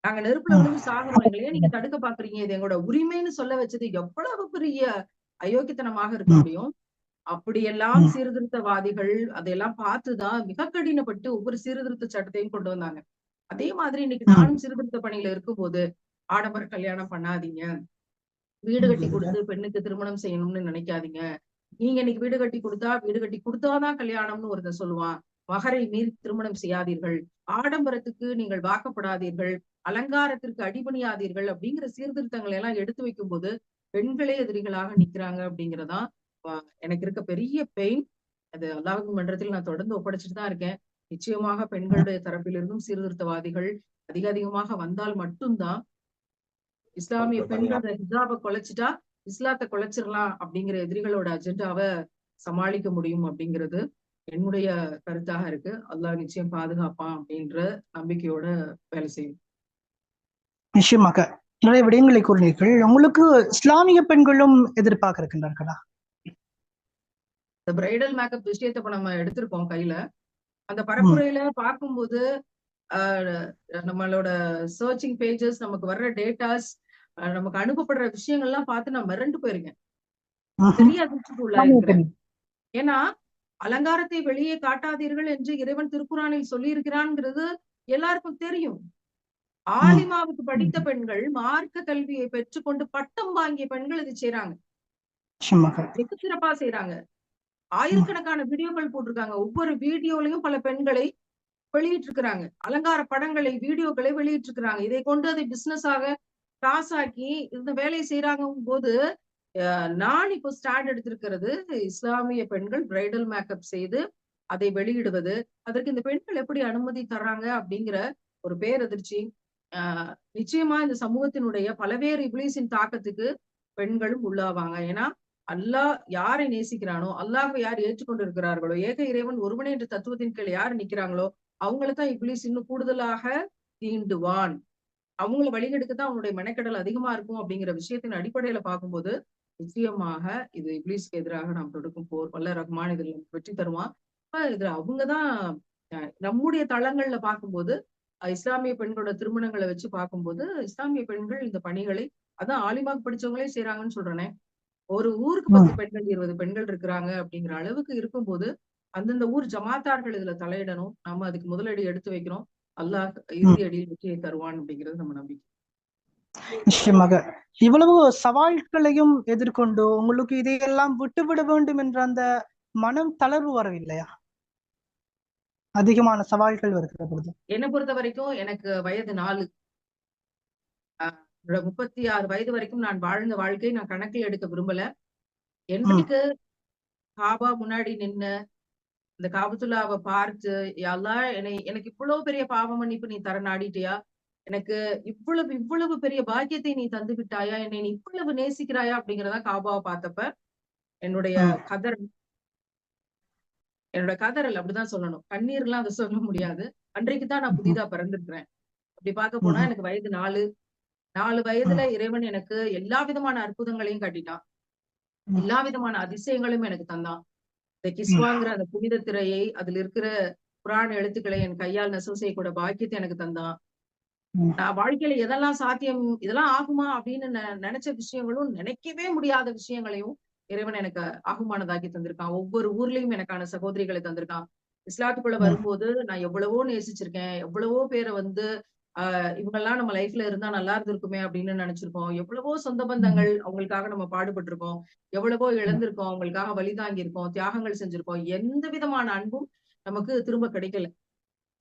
நாங்க நெருப்புல விழுந்து சாகுறோம், எங்களையே நீங்க தடுக்க பாக்குறீங்க, இது எங்களோட உரிமைன்னு சொல்ல வச்சது எவ்வளவு பெரிய அயோக்கியத்தனமாக இருக்க முடியும். அப்படியெல்லாம் சீர்திருத்தவாதிகள் அதையெல்லாம் பார்த்துதான் மிக கடினப்பட்டு ஒவ்வொரு சீர்திருத்த சட்டத்தையும் கொண்டு வந்தாங்க. அதே மாதிரி இன்னைக்கு நானும் சீர்திருத்த பணியில இருக்கும்போது ஆடம்பர கல்யாணம் பண்ணாதீங்க, வீடு கட்டி கொடுத்து பெண்ணுக்கு திருமணம் செய்யணும்னு நினைக்காதீங்க, நீங்க இன்னைக்கு வீடு கட்டி கொடுத்தாதான் கல்யாணம்னு ஒருத்தர் சொல்லுவான், மகரை மீறி திருமணம் செய்யாதீர்கள், ஆடம்பரத்துக்கு நீங்கள் வாக்கப்படாதீர்கள், அலங்காரத்திற்கு அடிபணியாதீர்கள் அப்படிங்கிற சீர்திருத்தங்களை எல்லாம் எடுத்து வைக்கும் போது பெண்களே எதிரிகளாக நிக்கிறாங்க அப்படிங்கிறதான் எனக்கு இருக்க பெரிய பெயின். அது அல்லாஹ்வின் மன்றத்தில் நான் தொடர்ந்து ஒப்படைச்சிட்டு தான் இருக்கேன். நிச்சயமாக பெண்களுடைய தரப்பிலிருந்தும் சீர்திருத்தவாதிகள் அதிகமாக வந்தால் மட்டும்தான் இஸ்லாமிய பெண்கள் ஹிஜாபை குலைச்சிட்டா இஸ்லாத்தை குலைச்சிடலாம் அப்படிங்கிற எதிரிகளோட அஜெண்டாவை சமாளிக்க முடியும் அப்படிங்கிறது என்னுடைய கருத்தாக இருக்கு. அல்லாஹ் நிச்சயம் பாதுகாப்பான் அப்படின்ற நம்பிக்கையோட வேலை செய்யும். நிச்சயமாக நிறைய விடயங்களை கூறினீர்கள். உங்களுக்கு இஸ்லாமிய பெண்களும் எதிர்பார்க்க இருக்கின்றார்களா? இந்த பிரைடல் மேக்கப் விஷயத்தை இப்ப நம்ம எடுத்திருக்கோம் கையில. அந்த பரப்புரையில பார்க்கும்போது நம்மளோட சர்ச்சிங் பேஜஸ், நமக்கு வர்ற டேட்டாஸ், நமக்கு அனுப்பப்படுற விஷயங்கள்லாம் பார்த்து நான் மிரண்டு போயிருக்கேன், பெரிய அதிர்ச்சிக்கு உள்ளாயிருக்கிறேன். ஏன்னா அலங்காரத்தை வெளியே காட்டாதீர்கள் என்று இறைவன் திருக்குறானில் சொல்லி இருக்கிறான்ங்கிறது எல்லாருக்கும் தெரியும். ஆலிமாவுக்கு படித்த பெண்கள், மார்க்க கல்வியை பெற்றுக்கொண்டு பட்டம் வாங்கிய பெண்கள் இது செய்றாங்க. மிக சிறப்பா செய்றாங்க. ஆயிரக்கணக்கான வீடியோக்கள் போட்டிருக்காங்க. ஒவ்வொரு வீடியோலயும் பல பெண்களை வெளியிட்டிருக்கிறாங்க. அலங்கார படங்களை, வீடியோக்களை வெளியிட்டிருக்கிறாங்க. இதை கொண்டு அதை பிசினஸாக காசாக்கி இந்த வேலையை செய்றாங்கங்கும்போது, நான் இப்போ ஸ்டாண்ட் எடுத்திருக்கிறது, இஸ்லாமிய பெண்கள் பிரைடல் மேக்கப் செய்து அதை வெளியிடுவது, அதற்கு இந்த பெண்கள் எப்படி அனுமதி தர்றாங்க அப்படிங்கிற ஒரு பேரதிர்ச்சி. அ நிச்சயமா இந்த சமூகத்தினுடைய பலவேறு இப்லீஸின் தாக்கத்துக்கு பெண்களும் உள்ளாவாங்க. ஏன்னா, அல்லாஹ் யாரை நேசிக்கிறானோ, அல்லாஹ்வை யார் ஏற்றுக்கொண்டு இருக்கிறார்களோ, ஏக இறைவன் ஒருவனே என்ற தத்துவத்தின் கீழ் யார் நிக்கிறாங்களோ, அவங்கள தான் இப்லீஸ் இன்னும் கூடுதலாக தீண்டுவான். அவங்கள வழிகெடுக்க தான் அவனுடைய மெனக்கெடல் அதிகமா இருக்கும் அப்படிங்கிற விஷயத்தின் அடிப்படையில பார்க்கும்போது, நிச்சயமாக இது இப்லீஸ்க்கு எதிராக நாம் தொடுக்கும் போர். வல்ல ரஹ்மான் இதில் நமக்கு வெற்றி தருவான். இதுல அவங்க தான் நம்முடைய தளங்கள்ல பார்க்கும்போது, இஸ்லாமிய பெண்களோட திருமணங்கள வச்சு பார்க்கும்போது, இஸ்லாமிய பெண்கள் இந்த பணிகளை அதான் ஆலிமாக்கு படிச்சவங்களே செய்றாங்கன்னு சொல்றேனே. ஒரு ஊருக்கு 10 பெண்கள், 20 பெண்கள் இருக்கிறாங்க அப்படிங்கிற அளவுக்கு இருக்கும்போது, அந்தந்த ஊர் ஜமாத்தார்கள் இதுல தலையிடணும். நம்ம அதுக்கு முதலடி எடுத்து வைக்கிறோம். அல்லாஹ் இறுதி அடியில் வெற்றியை தருவான் அப்படிங்கிறது நம்ம நம்பிக்கை. நிச்சயமாக இவ்வளவு சவால்களையும் எதிர்கொண்டு உங்களுக்கு இதையெல்லாம் விட்டுவிட வேண்டும் என்ற அந்த மனம் தளர்வு வரவில்லையா? அதிகமான சவால்கள் வருகிற பொழுது. என்னை பொறுத்த வரைக்கும் எனக்கு வயது 4. 36 வயது வரைக்கும் நான் வாழ்ந்த வாழ்க்கை நான் கணக்கில் எடுக்க விரும்பல. என்றைக்கு காபா முன்னாடி நின்னு இந்த காபத்துல்லாவ பார்த்து, யா அல்லாஹ் எனக்கு இவ்வளவு பெரிய பாவ மன்னிப்பு நீ தர நாடிட்டியா? எனக்கு இவ்வளவு பெரிய பாக்கியத்தை நீ தந்து விட்டாயா? என்னை நீ இவ்வளவு நேசிக்கிறாயா? அப்படிங்கிறத காபாவ பார்த்தப்ப, என்னுடைய கதர் என்னோட கதறல் அப்படிதான் சொல்லணும். கண்ணீர்லாம் அத சொல்ல முடியாது. அன்றைக்கு தான் நான் புதிதா பிறந்திருக்கிறேன். அப்படி பார்க்க போனா எனக்கு வயது 4. 4 வயதுல இறைவன் எனக்கு எல்லா விதமான அற்புதங்களையும் காட்டிட்டான். எல்லா விதமான அதிசயங்களும் எனக்கு தந்தான். இந்த கிஸ்வாங்கிற அந்த புனித திரையை, அதில் இருக்கிற குர்ஆன் எழுத்துக்களை என் கையால் நெசவு செய்யக்கூட பாக்கியத்தை எனக்கு தந்தான். நான் வாழ்க்கையில எதெல்லாம் சாத்தியம், இதெல்லாம் ஆகுமா அப்படின்னு நெனைச்ச விஷயங்களும், நினைக்கவே முடியாத விஷயங்களையும் இறைவன் எனக்கு ஆகுமானதாக்கி தந்திருக்கான். ஒவ்வொரு ஊர்லயும் எனக்கான சகோதரிகளை தந்திருக்கான். இஸ்லாத்துக்குள்ள வரும்போது நான் எவ்வளவோ நேசிச்சிருக்கேன். எவ்வளவோ பேர வந்து இவங்கெல்லாம் நம்ம லைஃப்ல இருந்தா நல்லா இருந்திருக்குமே அப்படின்னு நினைச்சிருக்கோம். எவ்வளவோ சொந்த பந்தங்கள் அவங்களுக்காக நம்ம பாடுபட்டிருக்கோம். எவ்வளவோ இழந்திருக்கோம். அவங்களுக்காக வழி தாங்கியிருக்கோம். தியாகங்கள் செஞ்சிருக்கோம். எந்த விதமான அன்பும் நமக்கு திரும்ப கிடைக்கல.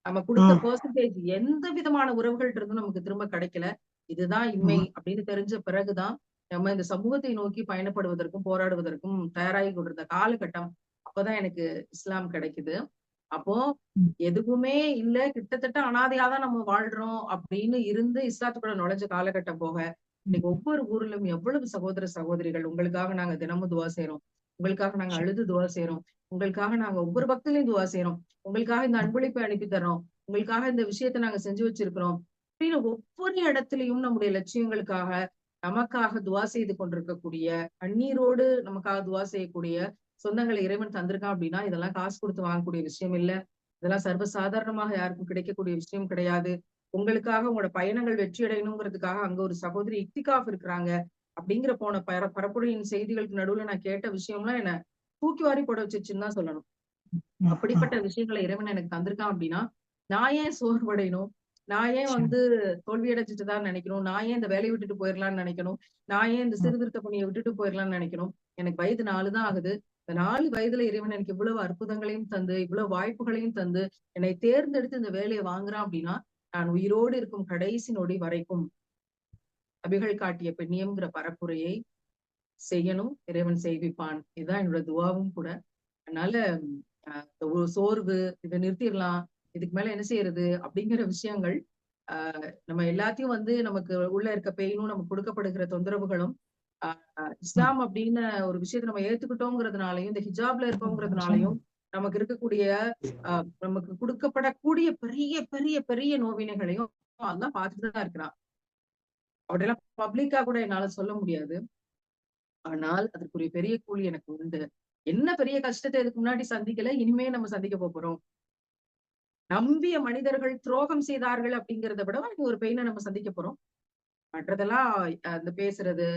நம்ம குடுத்த பெர்சன்டேஜ் எந்த விதமான உறவுகள் இருந்தும் நமக்கு திரும்ப கிடைக்கல. இதுதான் இன்மை அப்படின்னு தெரிஞ்ச பிறகுதான் நம்ம இந்த சமூகத்தை நோக்கி பயணப்படுவதற்கும், போராடுவதற்கும் தயாராகி கொண்டிருந்த காலகட்டம். அப்பதான் எனக்கு இஸ்லாம் கிடைக்குது. அப்போ எதுவுமே இல்ல, கிட்டத்தட்ட அனாதையா தான் நம்ம வாழ்றோம் அப்படின்னு இருந்து இஸ்லாத்துக்குள்ள நுழைஞ்ச காலகட்டம் போக, இன்னைக்கு ஒவ்வொரு ஊர்லயும் எவ்வளவு சகோதர சகோதரிகள் உங்களுக்காக நாங்க தினமும் துவா செய்றோம். உங்களுக்காக நாங்க அழுது துவா செய்றோம். உங்களுக்காக நாங்க ஒவ்வொரு பக்திலையும் துவா செய்றோம். உங்களுக்காக இந்த அன்பளிப்பை அனுப்பி தர்றோம். உங்களுக்காக இந்த விஷயத்த நாங்க செஞ்சு வச்சிருக்கிறோம். அப்படின்னு ஒவ்வொரு இடத்திலையும் நம்முடைய லட்சியங்களுக்காக, நமக்காக துவா செய்து கொண்டிருக்கக்கூடிய, கண்ணீரோடு நமக்காக துவா செய்யக்கூடிய சொந்தங்களை இறைவன் தந்திருக்கான் அப்படின்னா, இதெல்லாம் காசு கொடுத்து வாங்கக்கூடிய விஷயம் இல்ல. இதெல்லாம் சர்வசாதாரணமாக யாருக்கும் கிடைக்கக்கூடிய விஷயம் கிடையாது. உங்களுக்காக உங்களோட பயணங்கள் வெற்றி அடையணுங்கிறதுக்காக அங்க ஒரு சகோதரி இக்திகாஃப் இருக்கிறாங்க. அப்படிங்கிற போன பரப்புரையின் செய்திகளுக்கு நடுவுல நான் கேட்ட விஷயம்லாம் என்ன தூக்கி வாரி போட வச்சிருச்சுன்னு தான் சொல்லணும். அப்படிப்பட்ட விஷயங்களை இறைவன் எனக்கு தந்திருக்கான் அப்படின்னா, நான் ஏன் சோர்வடையணும்? நான் ஏன் வந்து தோல்வி அடைஞ்சிட்டு தான் நினைக்கணும்? நான் ஏன் இந்த வேலையை விட்டுட்டு போயிரலாம்னு நினைக்கணும்? நான் ஏன் இந்த சீர்திருத்த பணியை விட்டுட்டு போயிரலாம்னு நினைக்கணும்? எனக்கு வயது 4 தான் ஆகுது. இந்த 4 வயதுல இறைவன் எனக்கு இவ்வளவு அற்புதங்களையும் தந்து, இவ்வளவு வாய்ப்புகளையும் தந்து, என்னை தேர்ந்தெடுத்து இந்த வேலையை வாங்குறான் அப்படின்னா, நான் உயிரோடு இருக்கும் கடைசி நொடி வரைக்கும் நபிகள் காட்டிய பெண்ணியம்ங்கிற பரப்புரையை செய்யணும். இறைவன் செய்விப்பான். இதுதான் என்னோட துவாவும் கூட. அதனால ஒரு சோர்வு, இதை நிறுத்திடலாம், இதுக்கு மேல என்ன செய்யறது அப்படிங்கிற விஷயங்கள் நம்ம எல்லாத்தையும் வந்து நமக்கு உள்ள இருக்க பெயினும் நமக்கு கொடுக்கப்படுகிற தொந்தரவுகளும் இஸ்லாம் அப்படின்னு ஒரு விஷயத்த நம்ம ஏத்துக்கிட்டோங்கிறதுனாலையும், இந்த ஹிஜாப்ல இருக்கோங்கிறதுனாலையும் நமக்கு இருக்கக்கூடிய நமக்கு கொடுக்கப்படக்கூடிய பெரிய பெரிய பெரிய நோவினைகளையும் அல்லாஹ் பார்த்துட்டு தான் இருக்கிறான். அப்படியெல்லாம் பப்ளிக்கா கூட என்னால சொல்ல முடியாது. ஆனால் அதற்குரிய பெரிய கூலி எனக்கு உண்டு. என்ன பெரிய கஷ்டத்தை இதுக்கு முன்னாடி சந்திக்கல, இனிமே நம்ம சந்திக்க போறோம். நம்பிய மனிதர்கள் துரோகம் செய்தார்கள் அப்படிங்கிறத விட ஒரு பெயினை நம்ம சந்திக்க போறோம். மற்றதெல்லாம் அந்த பேசுறது,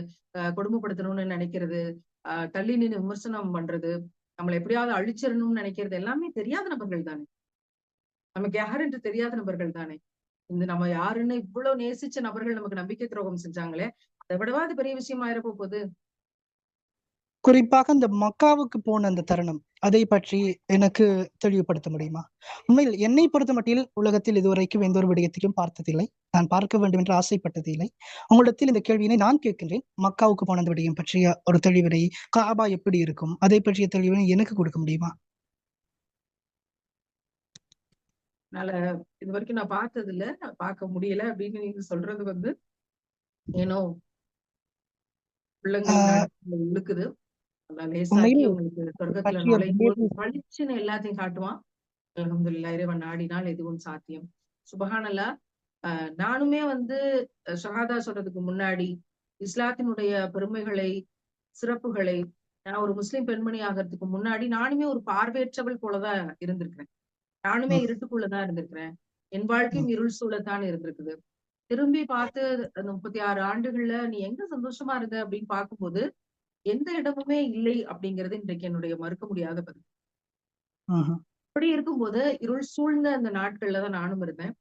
கொடுமைப்படுத்தணும்னு நினைக்கிறது, தள்ளி நின்று விமர்சனம் பண்றது, நம்மளை எப்படியாவது அழிச்சிடணும்னு நினைக்கிறது எல்லாமே தெரியாத நபர்கள் தானே. நமக்கு யார் என்று தெரியாத நபர்கள் தானே. இந்த நம்ம யாருன்னு இவ்வளவு நேசிச்ச நபர்கள் நமக்கு நம்பிக்கை துரோகம் செஞ்சாங்களே, அதை விடவா அது பெரிய விஷயமா இருக்க போகுது? குறிப்பாக அந்த மக்காவுக்கு போன அந்த தருணம், அதை பற்றி எனக்கு தெளிவுபடுத்த முடியுமா? உண்மையில் என்னை பொறுத்தமட்டில் உலகத்தில் இதுவரைக்கும் எந்த ஒரு விடயத்தையும் பார்த்ததில்லை. நான் பார்க்க வேண்டும் என்று ஆசைப்பட்டதில்லை. உங்களிடத்தில் இந்த கேள்வியினை நான் கேட்கின்றேன். மக்காவுக்கு போன அந்த விடயம் பற்றிய ஒரு தெளிவினை, காபா எப்படி இருக்கும்? அதை பற்றிய தெளிவினை எனக்கு கொடுக்க முடியுமா? அதனால இது வரைக்கும் நான் பார்த்தது இல்ல, பார்க்க முடியல அப்படின்னு நீங்க சொல்றது வந்து ஏனோ உள்ளங்களின் ஆஹ் அடிப்படையில இழுக்குது. நல்லா லேசாக்கி உண்மையில் உங்களுக்கு சொர்க்கத்துல பற்றிய நுழையும் போது விடயத்தை பளிச்சுன்னு எல்லாத்தையும் காட்டுவான். அல்ஹம்துலில்லாஹ், இறைவன் நாடினால் எதுவும் சாத்தியம். சுபஹானல்லாஹ். நானுமே வந்து ஷஹாதா சொல்றதுக்கு முன்னாடி இஸ்லாத்தினுடைய பெருமைகளை, சிறப்புகளை, நான் ஒரு முஸ்லிம் பெண்மணி ஆகிறதுக்கு முன்னாடி நானுமே ஒரு பார்வையற்றவள் போலதான் இருந்திருக்கிறேன். நானுமே ம், இருட்டுக்குள்ளதான் இருந்திருக்கிறேன். என் ம், வாழ்க்கையும் இருள் சூழத்தான் இருந்திருக்குது. திரும்பி பார்த்து அந்த 36 ஆண்டுகள்ல நீ எங்க சந்தோஷமா இருந்த அப்படின்னு பார்க்கும்போது எந்த இடமுமே இல்லை அப்படிங்கிறது இன்றைக்கு என்னுடைய மறுக்க முடியாத பதில். ம்ஹும், அப்படி இருக்கும்போது இருள் சூழ்ந்த அந்த நாட்கள்ல தான் நானும் இருந்தேன்.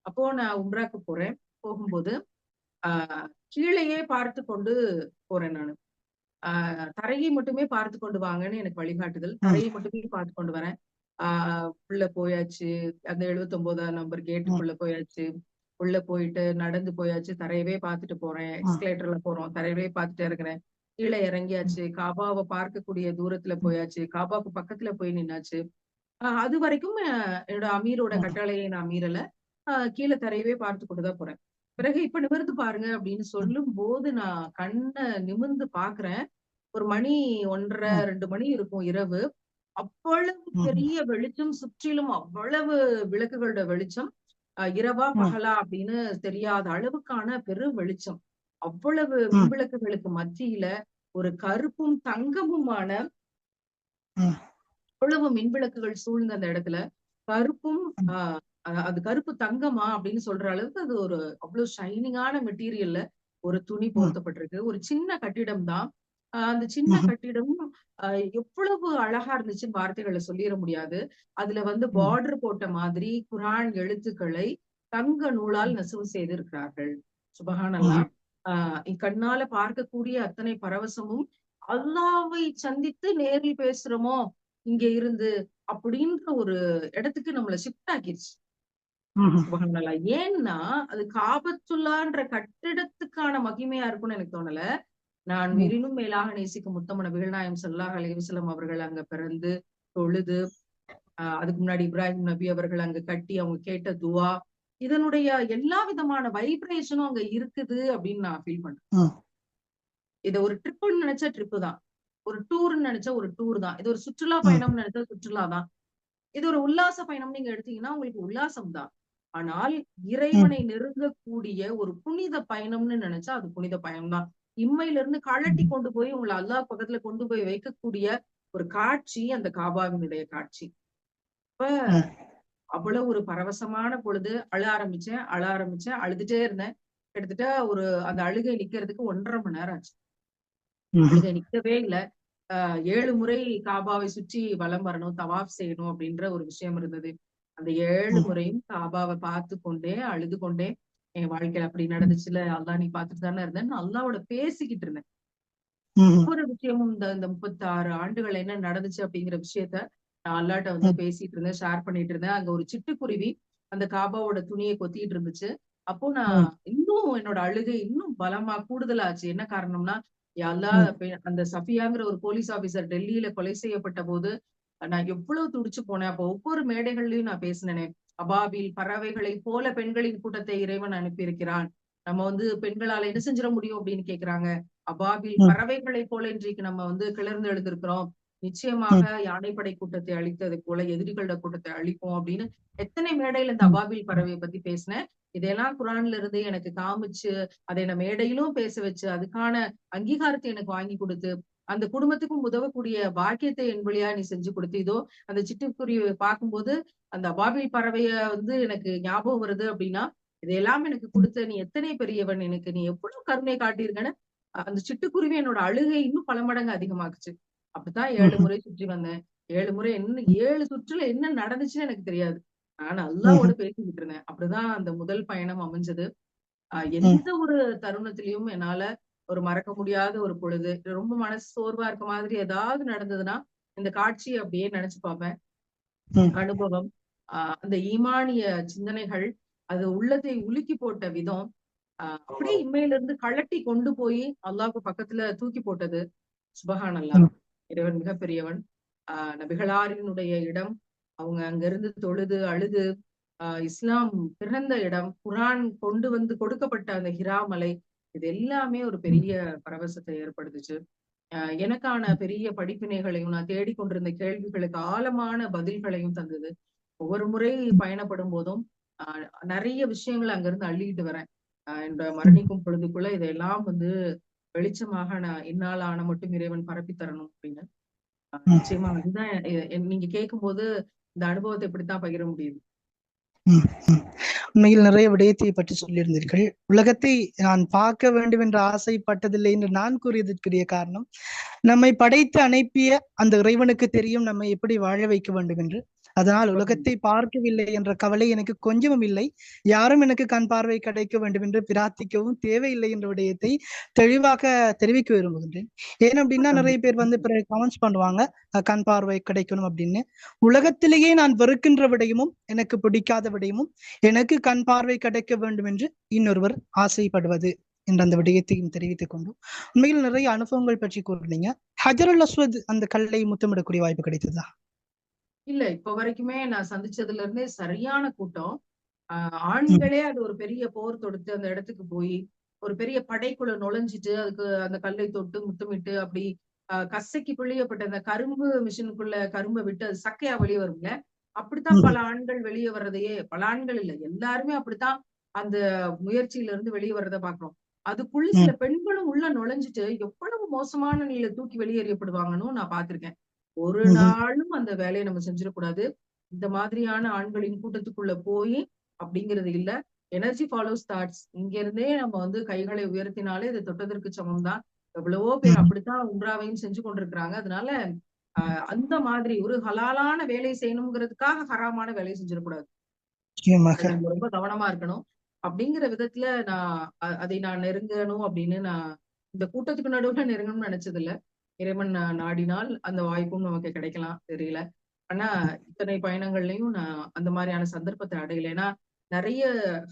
அப்போ நான் உம்ராக்கு போறேன். போகும்போது ஆஹ் கீழேயே பார்த்து கொண்டு போறேன் நானு. தரையை மட்டுமே பார்த்து கொண்டு வாங்கன்னு எனக்கு வழிகாட்டுதல். ம், தரையை மட்டுமே பார்த்து கொண்டு வரேன். உள்ள போயாச்சு. அந்த 79ஆம் நம்பர் ம், கேட்டுக்குள்ள போயாச்சு. உள்ள போயிட்டு நடந்து போயாச்சு. தரையவே பார்த்துட்டு போறேன். ம், எக்ஸ்கலேட்டர்ல போறோம். தரையவே பார்த்துட்டு இறங்குறேன். கீழே ம், இறங்கியாச்சு. காபாவை பார்க்கக்கூடிய தூரத்துல போயாச்சு. காபாக்கு பக்கத்துல போய் நின்னாச்சு. அது வரைக்கும் என்னோட அமீரோட ம், கட்டளையை நான் மீறல. கீழே தரையவே பார்த்து கொண்டுதான் போறேன். பிறகு இப்ப நிமிர்ந்து பாருங்க அப்படின்னு ம், சொல்லும் போது நான் கண்ணை நிமிர்ந்து பாக்குறேன். ஒரு மணி 1:30, ம், 2 மணி இருக்கும் இரவு. அவ்வளவு ம், பெரிய வெளிச்சம், சுற்றிலும் அவ்வளவு விளக்குகளோட வெளிச்சம். இரவா ம், பகலா அப்படின்னு தெரியாத அளவுக்கான பெரும் வெளிச்சம். அவ்வளவு ம், மின்விளக்குகளுக்கு மத்தியில ஒரு கருப்பும் தங்கமுமான ம், அவ்வளவு மின்விளக்குகள் சூழ்ந்த அந்த இடத்துல கருப்பும் ம், ஆஹ் அது கருப்பு தங்கமா அப்படின்னு சொல்ற அளவுக்கு அது ஒரு அவ்வளவு ஷைனிங்கான மெட்டீரியல்ல ஒரு துணி ம், போர்த்தப்பட்டிருக்கு. ஒரு சின்ன கட்டிடம் தான். அந்த சின்ன ம்ஹும், கட்டிடம் எவ்வளவு அழகா இருந்துச்சுன்னு வார்த்தைகளை சொல்லிட முடியாது. அதுல வந்து ம், பார்டர் போட்ட மாதிரி குரான் எழுத்துக்களை தங்க நூலால் நெசவு செய்து இருக்கிறார்கள். சுபஹானல்லாஹ். ம்ஹும், கண்ணால பார்க்கக்கூடிய அத்தனை பரவசமும் அல்லாவை சந்தித்து நேரில் பேசுறோமோ இங்க இருந்து அப்படின்ற ஒரு இடத்துக்கு நம்மள ஷிஃப்ட் ஆக்கிருச்சு. ம்ஹும், சுபஹானல்லாஹ். ஏன்னா அது காபத்துல்லான்ற கட்டிடத்துக்கான மகிமையா இருக்கும்னு எனக்கு தோணல. நான் ம், உயிரினும் மேலாக நேசிக்கும் முத்தமன நபிகள் நாயகம் ஸல்லல்லாஹு அலைஹி வஸல்லம் அவர்கள் அங்க பிறந்து தொழுது, அதுக்கு முன்னாடி இப்ராஹிம் நபி அவர்கள் அங்க கட்டி அவங்க கேட்ட துவா, இதனுடைய எல்லா விதமான வைப்ரேஷனும் அங்க இருக்குது அப்படின்னு நான் ஃபீல் பண்றேன். ம், இத ஒரு ட்ரிப்னு நினைச்சா ட்ரிப்பு தான். ஒரு டூர்ன்னு நினைச்சா ஒரு டூர் தான். இது ஒரு சுற்றுலா ம், பயணம்னு நினைச்சா சுற்றுலா தான். இது ஒரு உல்லாச பயணம் நீங்க எடுத்தீங்கன்னா உங்களுக்கு உல்லாசம் தான். ஆனால் ம், இறைவனை நெருங்கக்கூடிய ஒரு புனித பயணம்னு நினைச்சா அது புனித பயணம் தான். இம்மையில இருந்து கழட்டி ம், கொண்டு போய் உங்களை அல்லாஹ் பக்கத்துல கொண்டு போய் வைக்கக்கூடிய ஒரு காட்சி அந்த காபாவினுடைய காட்சி. இப்ப ம், அவ்வளவு ஒரு பரவசமான பொழுது அழ ஆரம்பிச்சேன், அழுதுட்டே இருந்தேன். கிட்டத்தட்ட ஒரு அந்த அழுகை நிக்கிறதுக்கு 1:30 மணி நேரம் ஆச்சு. ம்ஹும், அழுகை நிக்கவே இல்ல. 7 முறை காபாவை சுற்றி வலம் வரணும், தவாஃப் செய்யணும் அப்படின்ற ஒரு விஷயம் இருந்தது. அந்த 7 ம், முறையும் காபாவை பார்த்து கொண்டே, அழுது கொண்டே, என் வாழ்க்கையில அப்படி ம், நடந்துச்சுல்ல, அல்லாஹ் நீ பார்த்துட்டு தானே இருந்தேன்னு அல்லாவோட பேசிக்கிட்டு இருந்தேன். ம்ஹும், ஒவ்வொரு விஷயமும் இந்த 36 ஆண்டுகள் என்ன நடந்துச்சு அப்படிங்கிற விஷயத்த நான் அல்லாட்ட வந்து ம், பேசிட்டு இருந்தேன், ஷேர் பண்ணிட்டு இருந்தேன். அங்க ஒரு சிட்டுக்குருவி அந்த காபாவோட துணியை கொத்திட்டு இருந்துச்சு. அப்போ நான் ம், இன்னும் என்னோட அழுகை இன்னும் பலமா கூடுதலாச்சு. என்ன காரணம்னா, யா அல்லாஹ் ம், அந்த சஃபியாங்கிற ஒரு போலீஸ் ஆபீசர் டெல்லியில கொலை செய்யப்பட்ட போது நான் எவ்வளவு துடிச்சு போனேன். அப்போ ஒவ்வொரு மேடைகள்லயும் நான் பேசினேனே, அபாபில் பறவைகளைப் போல பெண்களின் கூட்டத்தை இறைவன் அனுப்பியிருக்கிறான். நம்ம வந்து பெண்களால என்ன செஞ்சிட முடியும் அப்படின்னு கேக்குறாங்க. அபாபில் ம், பறவைகளைப் போல இன்றைக்கு நம்ம வந்து கிளர்ந்து எழுந்திருக்கிறோம். நிச்சயமாக ம், யானைப்படை கூட்டத்தை அழித்தது போல எதிரிகளோட கூட்டத்தை அழிப்போம் அப்படின்னு எத்தனை மேடையில இந்த ம், அபாபில் பறவையை பத்தி பேசினேன். இதையெல்லாம் குரான்ல இருந்து எனக்கு காமிச்சு, அதை நான் மேடையிலும் பேச வச்சு, அதுக்கான அங்கீகாரத்தை எனக்கு வாங்கி கொடுத்து, அந்த குடும்பத்துக்கும் உதவக்கூடிய பாக்கியத்தை என் வழியா நீ செஞ்சு கொடுத்து, இதோ அந்த சிட்டுக்குருவியை பார்க்கும்போது அந்த அபாபில் பறவைய வந்து எனக்கு ஞாபகம் வருது அப்படின்னா, இதையெல்லாம் எனக்கு கொடுத்த நீ எத்தனை பெரியவன், எனக்கு நீ எவ்வளவு கருணை காட்டியிருக்கன்னு அந்த சிட்டுக்குருவி என்னோட அழுகை இன்னும் பல மடங்கு அதிகமாக்குச்சு. அப்படித்தான் 7 ம்ஹும், முறை சுற்றி வந்தேன். 7 முறை என்ன 7 சுற்றுல என்ன நடந்துச்சுன்னு எனக்கு தெரியாது. நான் அல்லாவோட பேசிக்கிட்டு இருந்தேன். அப்படிதான் அந்த முதல் பயணம் அமைஞ்சது. எந்த ஒரு தருணத்திலயும் என்னால ஒரு மறக்க முடியாத ஒரு பொழுது, ரொம்ப மனசு சோர்வா இருக்க மாதிரி ஏதாவது நடந்ததுன்னா, இந்த காட்சிய அப்படியே நினைச்சு பார்ப்பேன். அனுபவம், அந்த ஈமானிய சிந்தனைகள், அது உள்ளத்தை உலுக்கி போட்ட விதம், அப்படியே இம்மையில இருந்து கழட்டி கொண்டு போய் அல்லாஹ்க்கு பக்கத்துல தூக்கி போட்டது. சுபஹான் அல்லாஹ். இறைவன் மிகப்பெரியவன். நபிகளாரினுடைய இடம், அவங்க அங்கிருந்து தொழுது அழுது இஸ்லாம் பிறந்த இடம், குர்ஆன் கொண்டு வந்து கொடுக்கப்பட்ட அந்த ஹிரா மலை, இது எல்லாமே ஒரு பெரிய பரவசத்தை ஏற்படுத்துச்சு. எனக்கான பெரிய படிப்பினைகளையும், நான் தேடிக்கொண்டிருந்த கேள்விகளுக்கு ஆழமான பதில்களையும் தந்தது. ஒவ்வொரு முறை பயணப்படும் போதும் நிறைய விஷயங்கள் அங்கிருந்து அள்ளிக்கிட்டு வரேன். என்னோட மரணிக்கும் பொழுதுக்குள்ள இதையெல்லாம் வந்து வெளிச்சமாக நான் என்னால் ஆன மட்டும் இறைவன் பரப்பி தரணும் அப்படின்னு. நிச்சயமா அதுதான் நீங்க கேட்கும்போது இந்த அனுபவத்தை இப்படித்தான் பகிர முடியுது. உண்மையில் நிறைய விடயத்தை பற்றி சொல்லியிருந்தீர்கள். உலகத்தை நான் பார்க்க வேண்டும் என்று ஆசைப்பட்டதில்லை என்று நான் கூறியதற்குரிய காரணம், நம்மை படைத்து அனுப்பிய அந்த இறைவனுக்கு தெரியும் நம்மை எப்படி வாழ வைக்க வேண்டும் என்று. அதனால் உலகத்தை பார்க்கவில்லை என்ற கவலை எனக்கு கொஞ்சமும் இல்லை. யாரும் எனக்கு கண் பார்வை கிடைக்க வேண்டும் என்று பிரார்த்திக்கவும் தேவையில்லை என்ற விடயத்தை தெளிவாக தெரிவிக்க விரும்புகின்றேன். ஏன் அப்படின்னா நிறைய பேர் வந்து பிறகு கமெண்ட்ஸ் பண்ணுவாங்க, கண் பார்வை கிடைக்கணும் அப்படின்னு. உலகத்திலேயே நான் வெறுக்கின்ற விடயமும் எனக்கு பிடிக்காத விடயமும் எனக்கு கண் பார்வை கிடைக்க வேண்டும் என்று இன்னொருவர் ஆசைப்படுவது என்ற அந்த விடயத்தையும் தெரிவித்துக் கொண்டு உண்மையில் நிறைய அனுபவங்கள் பற்றி கூறினீங்க. ஹஜருல் அஸ்வத் அந்த கல்லை முத்தமிடக்கூடிய வாய்ப்பு கிடைத்ததா? இல்ல, இப்ப வரைக்குமே நான் சந்திச்சதுல இருந்தே சரியான கூட்டம். ஆண்களே அது ஒரு பெரிய போர் தொடுத்து அந்த இடத்துக்கு போய் ஒரு பெரிய படைக்குள்ள நுழைஞ்சிட்டு அதுக்கு அந்த கல்லை தொட்டு முத்தமிட்டு அப்படி கசக்கி பிழியப்பட்ட அந்த கரும்பு மிஷினுக்குள்ள கரும்பை விட்டு அது சக்கையா வெளியே வரும்ல, அப்படித்தான் பல ஆண்கள் வெளியே வர்றதையே, பல ஆண்கள் இல்ல எல்லாருமே அப்படித்தான் அந்த முயற்சியில இருந்து வெளியே வர்றதை பாக்குறோம். அதுக்குள்ள சில பெண்களும் உள்ள நுழைஞ்சிட்டு எவ்வளவு மோசமான நிலையில தூக்கி வெளியேறியப்படுவாங்கன்னு நான் பார்த்திருக்கேன். ஒரு நாளும் அந்த வேலையை நம்ம செஞ்சிடக்கூடாது. இந்த மாதிரியான ஆண்களின் கூட்டத்துக்குள்ள போய் அப்படிங்கிறது இல்ல. Energy follows thoughts. இங்க இருந்தே நம்ம வந்து கைகளை உயர்த்தினாலே இது தொட்டதற்கு சமம் தான். எவ்வளவோ பேர் அப்படித்தான் உம்ராவையும் செஞ்சு கொண்டிருக்கிறாங்க. அதனால அந்த மாதிரி ஒரு ஹலாலான வேலை செய்யணுங்கிறதுக்காக ஹராமான வேலையை செஞ்சிடக்கூடாது. நம்ம ரொம்ப கவனமா இருக்கணும். அப்படிங்கிற விதத்துல அதை நான் நெருங்கணும் அப்படின்னு நான் இந்த கூட்டத்துக்கு நடுவுல நெருங்கணும்னு நினைச்சது இல்ல. இறைவன் நாடினால் அந்த வாய்ப்பும் நமக்கு கிடைக்கலாம், தெரியல. ஆனா இத்தனை பயணங்கள்லயும் நான் அந்த மாதிரியான சந்தர்ப்பத்தை அடையல. ஏன்னா நிறைய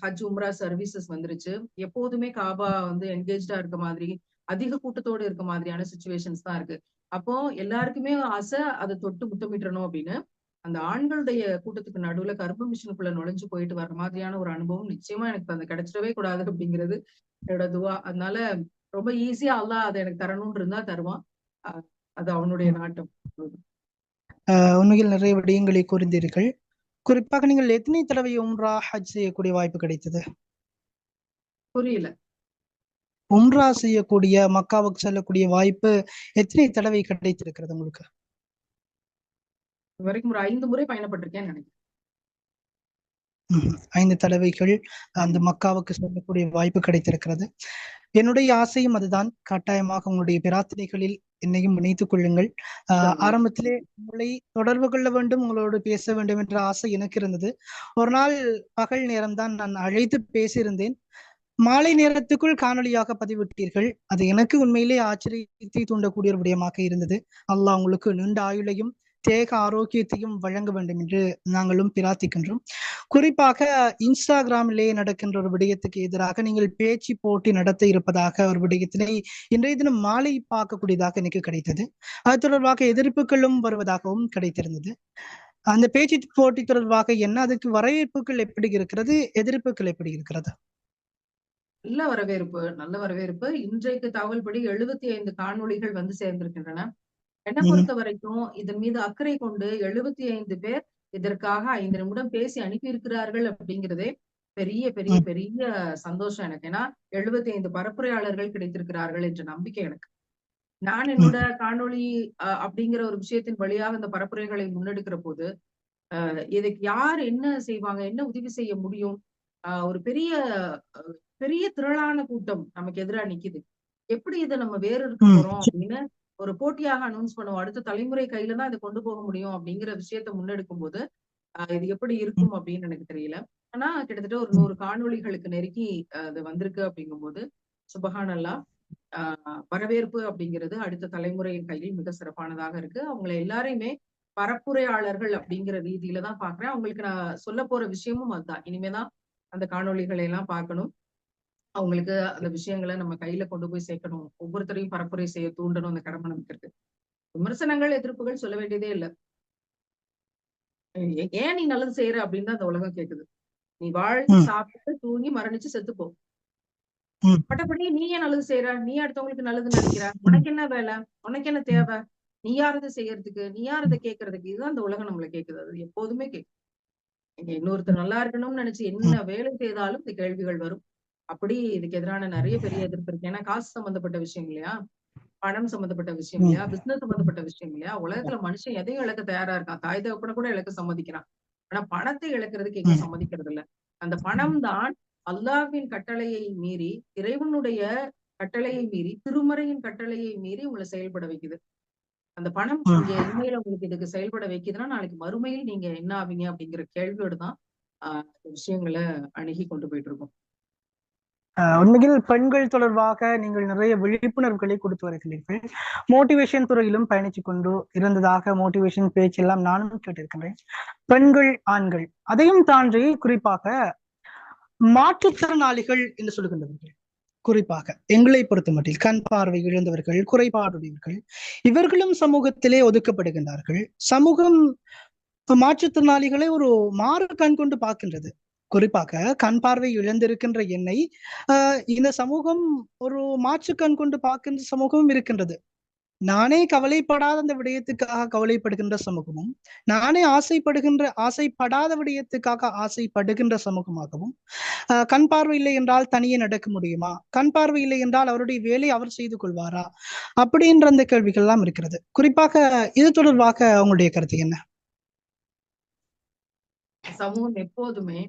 ஹஜ் உம்ரா சர்வீசஸ் வந்துருச்சு. எப்போதுமே காபா வந்து என்கேஜ்டா இருக்க மாதிரி, அதிக கூட்டத்தோடு இருக்க மாதிரியான சுச்சுவேஷன்ஸ் தான் இருக்கு. அப்போ எல்லாருக்குமே ஆசை அதை தொட்டு முத்தமிட்டணும் அப்படின்னு. அந்த ஆண்களுடைய கூட்டத்துக்கு நடுவுல கருப்பு மிஷினுக்குள்ள நுழைஞ்சு போயிட்டு வர்ற மாதிரியான ஒரு அனுபவம் நிச்சயமா எனக்கு அந்த கிடைச்சிடவே கூடாது அப்படிங்கிறது என்னோட துவா. அதனால ரொம்ப ஈஸியா அல்லாஹ் அதை எனக்கு தரணும்னு இருந்தா தருவான். அது அவனுடைய நாட்டம். உண்மையில் நிறைய விடயங்களை கூறிந்தீர்கள். குறிப்பாக நீங்கள் எத்தனை தடவை உம்ரா ஹஜ் செய்யக்கூடிய வாய்ப்பு கிடைத்தது? புரியல. உம்ரா செய்யக்கூடிய, மக்காவுக்கு செல்லக்கூடிய வாய்ப்பு எத்தனை தடவை கிடைத்திருக்கிறது உங்களுக்கு? வரைக்கும் ஒரு 5 முறை பயணப்பட்டிருக்கேன்னு நினைக்கிறேன். 5 தடவைகள் அந்த மக்காவுக்கு செல்லக்கூடிய வாய்ப்பு கிடைத்திருக்கிறது. என்னுடைய ஆசையும் அதுதான். கட்டாயமாக உங்களுடைய பிரார்த்தனைகளில் என்னையும் இணைத்துக் கொள்ளுங்கள். ஆரம்பத்திலே உங்களை தொடர்பு கொள்ள வேண்டும், உங்களோடு பேச வேண்டும் என்ற ஆசை எனக்கு இருந்தது. ஒரு நாள் பகல் நேரம்தான் நான் அழைத்து பேசியிருந்தேன். மாலை நேரத்துக்குள் காணொலியாக பதிவிட்டீர்கள். அது எனக்கு உண்மையிலே ஆச்சரியத்தை தூண்டக்கூடிய ஒரு விடயமாக இருந்தது. அல்லாஹ் உங்களுக்கு நீண்ட ஆயுளையும் தேக ஆரோக்கியத்தையும் வழங்க வேண்டும் என்று நாங்களும் பிரார்த்திக்கின்றோம். குறிப்பாக இன்ஸ்டாகிராமிலே நடக்கின்ற ஒரு விடயத்துக்கு எதிராக நீங்கள் பேச்சு போட்டி நடத்த இருப்பதாக ஒரு விடயத்தினை இன்றைய தினம் மாலை பார்க்கக்கூடியதாக எனக்கு கிடைத்தது. அது தொடர்பாக எதிர்ப்புகளும் வருவதாகவும் கிடைத்திருந்தது. அந்த பேச்சு போட்டி தொடர்பாக என்ன, அதுக்கு வரவேற்புகள் எப்படி இருக்கிறது, எதிர்ப்புகள் எப்படி இருக்கிறது? நல்ல வரவேற்பு, நல்ல வரவேற்பு. இன்றைக்கு தகவல்படி 75 காணொளிகள் வந்து சேர்ந்திருக்கின்றன. என்னை பொறுத்த வரைக்கும் இதன் மீது அக்கறை கொண்டு 75 பேர் இதற்காக 5 நிமிடம் பேசி அனுப்பி இருக்கிறார்கள் அப்படிங்கிறதே பெரிய பெரிய பெரிய சந்தோஷம் எனக்கு. ஏன்னா 75 பரப்புரையாளர்கள் கிடைத்திருக்கிறார்கள் என்ற நம்பிக்கை எனக்கு. நான் என்னோட காணொளி அப்படிங்கிற ஒரு விஷயத்தின் வழியாக இந்த பரப்புரைகளை முன்னெடுக்கிற போது இதுக்கு யார் என்ன செய்வாங்க, என்ன உதவி செய்ய முடியும்? ஒரு பெரிய பெரிய திரளான கூட்டம் நமக்கு எதிராக நிக்குது. எப்படி இதை நம்ம வேறு இருக்க போறோம் அப்படின்னு ஒரு போட்டியாக அனௌன்ஸ் பண்ணுவோம். அடுத்த தலைமுறை கையில தான் இதை கொண்டு போக முடியும் அப்படிங்கிற விஷயத்த முன்னெடுக்கும் போது இது எப்படி இருக்கும் அப்படின்னு எனக்கு தெரியல. ஆனா கிட்டத்தட்ட ஒரு 100 காணொளிகளுக்கு நெருக்கி அது வந்திருக்கு அப்படிங்கும்போது சுபஹானல்லாஹ். வரவேற்பு அப்படிங்கிறது அடுத்த தலைமுறையின் கையில் மிக சிறப்பானதாக இருக்கு. அவங்களை எல்லாரையுமே பரப்புரையாளர்கள் அப்படிங்கிற ரீதியில தான் பாக்குறேன். அவங்களுக்கு நான் சொல்ல போற விஷயமும் அதுதான். இனிமேதான் அந்த காணொளிகளை எல்லாம் பார்க்கணும். அவங்களுக்கு அந்த விஷயங்களை நம்ம கையில கொண்டு போய் சேர்க்கணும். ஒவ்வொருத்தரையும் பரப்புரை செய்ய தூண்டணும். அந்த கடமை நமக்கு இருக்கு. விமர்சனங்கள், எதிர்ப்புகள் சொல்ல வேண்டியதே இல்ல. ஏன் நீ நல்லது செய்யற அப்படின்னு தான் அந்த உலகம் கேக்குது. நீ வாழ்ந்து சாப்பிட்டு தூங்கி மரணிச்சு செத்துப்போ. மற்றபடி நீ ஏன் நல்லது செய்யற? நீ அடுத்தவங்களுக்கு நல்லது நினைக்கிற? உனக்கு என்ன வேலை? உனக்கு என்ன தேவை? நீ யாரது செய்யறதுக்கு? நீ யாரத கேட்கறதுக்கு? இதுதான் அந்த உலகம் நம்மள கேக்குது. அது எப்போதுமே கேட்கும். நீங்க இன்னொருத்தர் நல்லா இருக்கணும்னு நினைச்சு என்ன வேலை செய்தாலும் இந்த கேள்விகள் வரும். அப்படி இதுக்கு எதிரான நிறைய பெரிய எதிர்ப்பு இருக்கு. ஏன்னா காசு சம்பந்தப்பட்ட விஷயம் இல்லையா? பணம் சம்பந்தப்பட்ட விஷயம் இல்லையா? பிசினஸ் சம்பந்தப்பட்ட விஷயம் இல்லையா? உலகத்துல மனுஷன் எதையும் இழக்க தயாரா இருக்கான். தாய் தகப்பனை கூட இழக்க சம்மதிக்கிறான். ஆனா பணத்தை இழக்கிறதுக்கு எங்க சம்மதிக்கிறது இல்ல. அந்த பணம் தான் அல்லாஹ்வின் கட்டளையை மீறி, இறைவனுடைய கட்டளையை மீறி, திருமறையின் கட்டளையை மீறி உங்களை செயல்பட வைக்குது. அந்த பணம் இங்க இனிமையில உங்களுக்கு இதுக்கு செயல்பட வைக்குதுன்னா நாளைக்கு மறுமையில் நீங்க என்ன ஆவீங்க அப்படிங்கிற கேள்வியோடு தான் விஷயங்களை அணுகி கொண்டு போயிட்டு இருக்கோம். உண்மையில் பெண்கள் தொடர்பாக நீங்கள் நிறைய விழிப்புணர்வுகளை கொடுத்து வருகிறீர்கள். மோட்டிவேஷன் துறையிலும் பயணிச்சு கொண்டு இருந்ததாக மோட்டிவேஷன் பேச்செல்லாம் நானும் கேட்டிருக்கின்றேன். பெண்கள், ஆண்கள், அதையும் தாண்டி குறிப்பாக மாற்றுத்திறனாளிகள் என்று சொல்லுகின்றவர்கள், குறிப்பாக எங்களை பொறுத்த மட்டில் கண் பார்வை இழந்தவர்கள், குறைபாடுடையவர்கள், இவர்களும் சமூகத்திலே ஒதுக்கப்படுகின்றார்கள். சமூகம் மாற்றுத்திறனாளிகளை ஒரு மாறு கண் கொண்டு பார்க்கின்றது. குறிப்பாக கண் பார்வை இழந்திருக்கின்ற என்னை இந்த சமூகம் ஒரு மாற்று கண் கொண்டு பார்க்கின்ற சமூகமும் இருக்கின்றது. நானே கவலைப்படாத அந்த விடயத்துக்காக கவலைப்படுகின்ற சமூகமும், நானே ஆசைப்படாத விடயத்துக்காக ஆசைப்படுகின்ற சமூகமாகவும், கண் பார்வை இல்லை என்றால் தனியே நடக்க முடியுமா? கண் பார்வை இல்லை என்றால் அவருடைய வேலை அவர் செய்து கொள்வாரா? அப்படின்ற அந்த கேள்விகள் எல்லாம் இருக்கிறது. குறிப்பாக இது தொடர்பாக அவங்களுடைய கருத்து என்ன? சமூகம் எப்போதுமே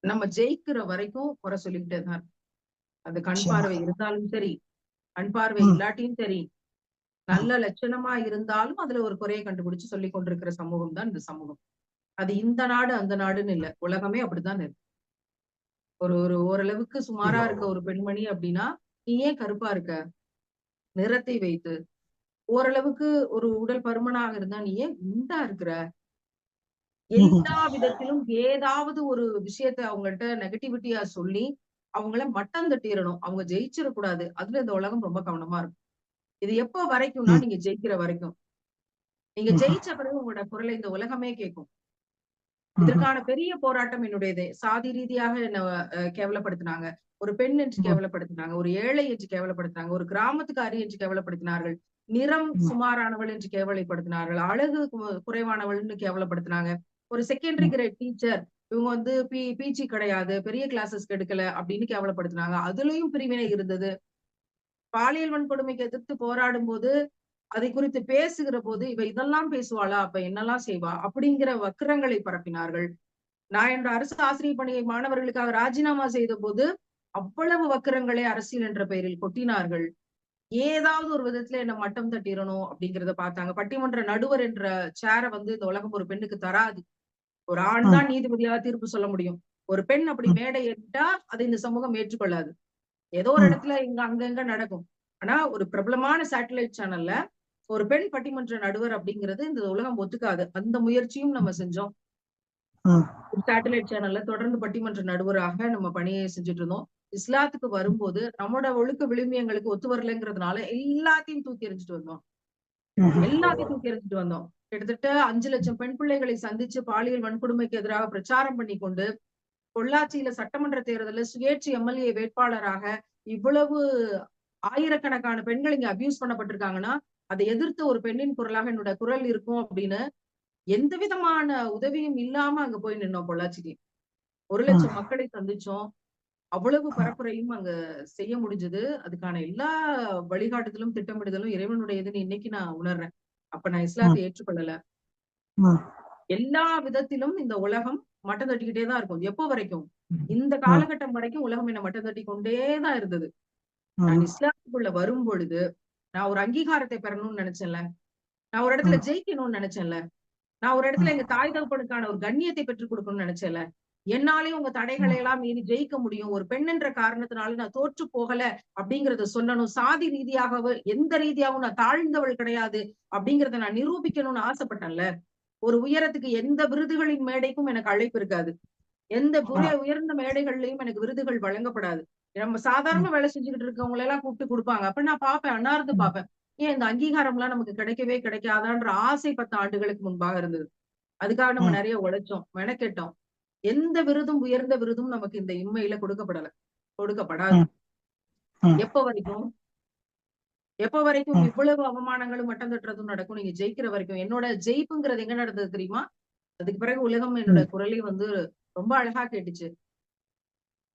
நம்ம ஜெயிக்கிற வரைக்கும் குறை சொல்லிக்கிட்டே தான் இருக்கும். அது கண் பார்வை இருந்தாலும் சரி, கண் பார்வை இல்லாட்டியும் சரி, நல்ல லட்சணமா இருந்தாலும் அதுல ஒரு குறையை கண்டுபிடிச்சு சொல்லி கொண்டிருக்கிற சமூகம் தான் இந்த சமூகம். அது இந்த நாடு அந்த நாடுன்னு இல்ல, உலகமே அப்படித்தான் இருக்கு. ஒரு ஓரளவுக்கு சுமாரா இருக்க ஒரு பெண்மணி அப்படின்னா, நீ ஏன் கருப்பா இருக்க? நிறத்தை வைத்து. ஓரளவுக்கு ஒரு உடல் பருமனாக இருந்தா நீ ஏன் குண்டா இருக்கிற? எல்லா விதத்திலும் ஏதாவது ஒரு விஷயத்த அவங்கள்ட்ட நெகட்டிவிட்டியா சொல்லி அவங்கள மட்டம் தட்டிடணும். அவங்க ஜெயிச்சிடக்கூடாது. அதுல இந்த உலகம் ரொம்ப கவனமா இருக்கும். இது எப்ப வரைக்கும்னா நீங்க ஜெயிக்கிற வரைக்கும். நீங்க ஜெயிச்ச பிறகு உங்களோட குரலை இந்த உலகமே கேட்கும். இதற்கான பெரிய போராட்டம் என்னுடையது. சாதி ரீதியாக என்ன கேவலப்படுத்தினாங்க. ஒரு பெண் என்று கேவலப்படுத்தினாங்க. ஒரு ஏழை என்று கேவலப்படுத்தினாங்க. ஒரு கிராமத்துக்காரி என்று கேவலப்படுத்தினார்கள். நிறம் சுமாரானவள் என்று கேவலப்படுத்தினார்கள். அழகு குறைவானவள்னு கேவலப்படுத்தினாங்க. ஒரு செகண்டரி கிரேட் டீச்சர் இவங்க வந்து பிஜி கிடையாது, பெரிய கிளாஸஸ் எடுக்கல அப்படின்னு கேவலப்படுத்தினாங்க. அதுலயும் பிரிவினை இருந்தது. பாலியல் வன்கொடுமைக்கு எதிர்த்து போராடும் போது அதை குறித்து பேசுகிற போது இவ இதெல்லாம் பேசுவாளா, அப்ப என்னெல்லாம் செய்வா அப்படிங்கிற வக்கிரங்களை பரப்பினார்கள். நான் என்னோட அரசு ஆசிரியர் பணியை மாணவர்களுக்காக ராஜினாமா செய்த போது அவ்வளவு வக்கிரங்களை அரசியல் என்ற பெயரில் கொட்டினார்கள். ஏதாவது ஒரு விதத்துல என்ன மட்டம் தட்டிடணும் அப்படிங்கிறத பார்த்தாங்க. பட்டிமன்ற நடுவர் என்ற சேர வந்து இந்த உலகம் ஒரு பெண்ணுக்கு தராது. ஒரு ஆண் தான் நீதிபதியாக தீர்ப்பு சொல்ல முடியும். ஒரு பெண் அப்படி மேடை ஏறிட்டா அதை இந்த சமூகம் ஏற்றுக்கொள்ளாது. ஏதோ ஒரு இடத்துல அங்கங்க நடக்கும். ஆனா ஒரு பிரபலமான சேட்டலைட் சேனல்ல ஒரு பெண் பட்டிமன்ற நடுவர் அப்படிங்கிறது இந்த உலகம் ஒத்துக்காது. அந்த முயற்சியும் நம்ம செஞ்சோம். சேட்டலைட் சேனல்ல தொடர்ந்து பட்டிமன்ற நடுவராக நம்ம பணியை செஞ்சுட்டு இருந்தோம். இஸ்லாத்துக்கு வரும்போது நம்மளோட ஒழுக்க விழுமியங்களுக்கு ஒத்து வரலைங்கிறதுனால எல்லாத்தையும் தூக்கி எறிஞ்சிட்டு வந்தோம். எல்லாத்தையும் தூக்கி எறிஞ்சிட்டு வந்தோம். கிட்டத்தட்ட 5 லட்சம் பெண் பிள்ளைகளை சந்திச்சு பாலியல் வன்கொடுமைக்கு எதிராக பிரச்சாரம் பண்ணி கொண்டு பொள்ளாச்சியில சட்டமன்ற தேர்தலில் சுயேட்சை எம்எல்ஏ வேட்பாளராக இவ்வளவு ஆயிரக்கணக்கான பெண்கள் இங்க அபியூஸ் பண்ணப்பட்டிருக்காங்கன்னா அதை எதிர்த்து ஒரு பெண்ணின் குரலாக என்னோட குரல் இருக்கும் அப்படின்னு எந்த விதமான உதவியும் இல்லாம அங்க போய் நின்னோம். பொள்ளாச்சிக்கு 1 லட்சம் மக்களை சந்திச்சோம். அவ்வளவு பரப்புரையும் அங்க செய்ய முடிஞ்சது. அதுக்கான எல்லா வழிகாட்டுதலும் திட்டமிடுதலும் இறைவனுடையதுன்னு இன்னைக்கு நான் உணர்றேன். அப்ப நான் இஸ்லாத்தை ஏற்றுக்கொள்ளல. எல்லா விதத்திலும் இந்த உலகம் மட்டம் தட்டிக்கிட்டே தான் இருக்கும். எப்போ வரைக்கும்? இந்த காலகட்டம் வரைக்கும் உலகம் என்ன மட்டம் தட்டி கொண்டேதான் இருந்தது. நான் இஸ்லாத்துக்குள்ள வரும் பொழுது நான் ஒரு அங்கீகாரத்தை பெறணும்னு நினைச்சேன்ல, நான் ஒரு இடத்துல ஜெயிக்கணும்னு நினைச்சேன்ல, நான் ஒரு இடத்துல எங்க தாய் தகப்பனுக்கான ஒரு கண்ணியத்தை பெற்றுக் கொடுக்கணும்னு நினைச்சேன்ல. என்னாலேயும் உங்க தடைகளை எல்லாம் மீறி ஜெயிக்க முடியும். ஒரு பெண் என்ற காரணத்தினால நான் தோற்று போகல அப்படிங்கறத சொல்லணும். சாதி ரீதியாகவோ எந்த ரீதியாகவும் நான் தாழ்ந்தவள் கிடையாது அப்படிங்கறத நான் நிரூபிக்கணும்னு ஆசைப்பட்டேன்ல. ஒரு உயரத்துக்கு எந்த விருதுகளின் மேடைக்கும் எனக்கு அழைப்பு இருக்காது. எந்த உயர்ந்த மேடைகள்லயும் எனக்கு விருதுகள் வழங்கப்படாது. நம்ம சாதாரண வேலை செஞ்சுக்கிட்டு இருக்கவங்களை எல்லாம் கூப்பிட்டு கொடுப்பாங்க. அப்ப நான் பார்ப்பேன், அன்னார்ந்து பார்ப்பேன். ஏன் இந்த அங்கீகாரம் எல்லாம் நமக்கு கிடைக்கவே கிடைக்காதான்ற ஆசை 10 ஆண்டுகளுக்கு முன்பாக இருந்தது. அதுக்காக நம்ம நிறைய உழைச்சோம், மெனக்கெட்டோம். எந்த விருதும் உயர்ந்த விருதும் நமக்கு இந்த இம்மையில கொடுக்கப்படாது. எப்ப வரைக்கும் இவ்வளவு அவமானங்களும் மட்டம் தட்டுறதும் நடக்கும்? நீங்க ஜெயிக்கிற வரைக்கும். என்னோட ஜெயிப்புங்கிறது எங்க நடந்தது தெரியுமா? அதுக்கு பிறகு உலகம் என்னோட குரலை ரொம்ப அழகா கேட்டுச்சு.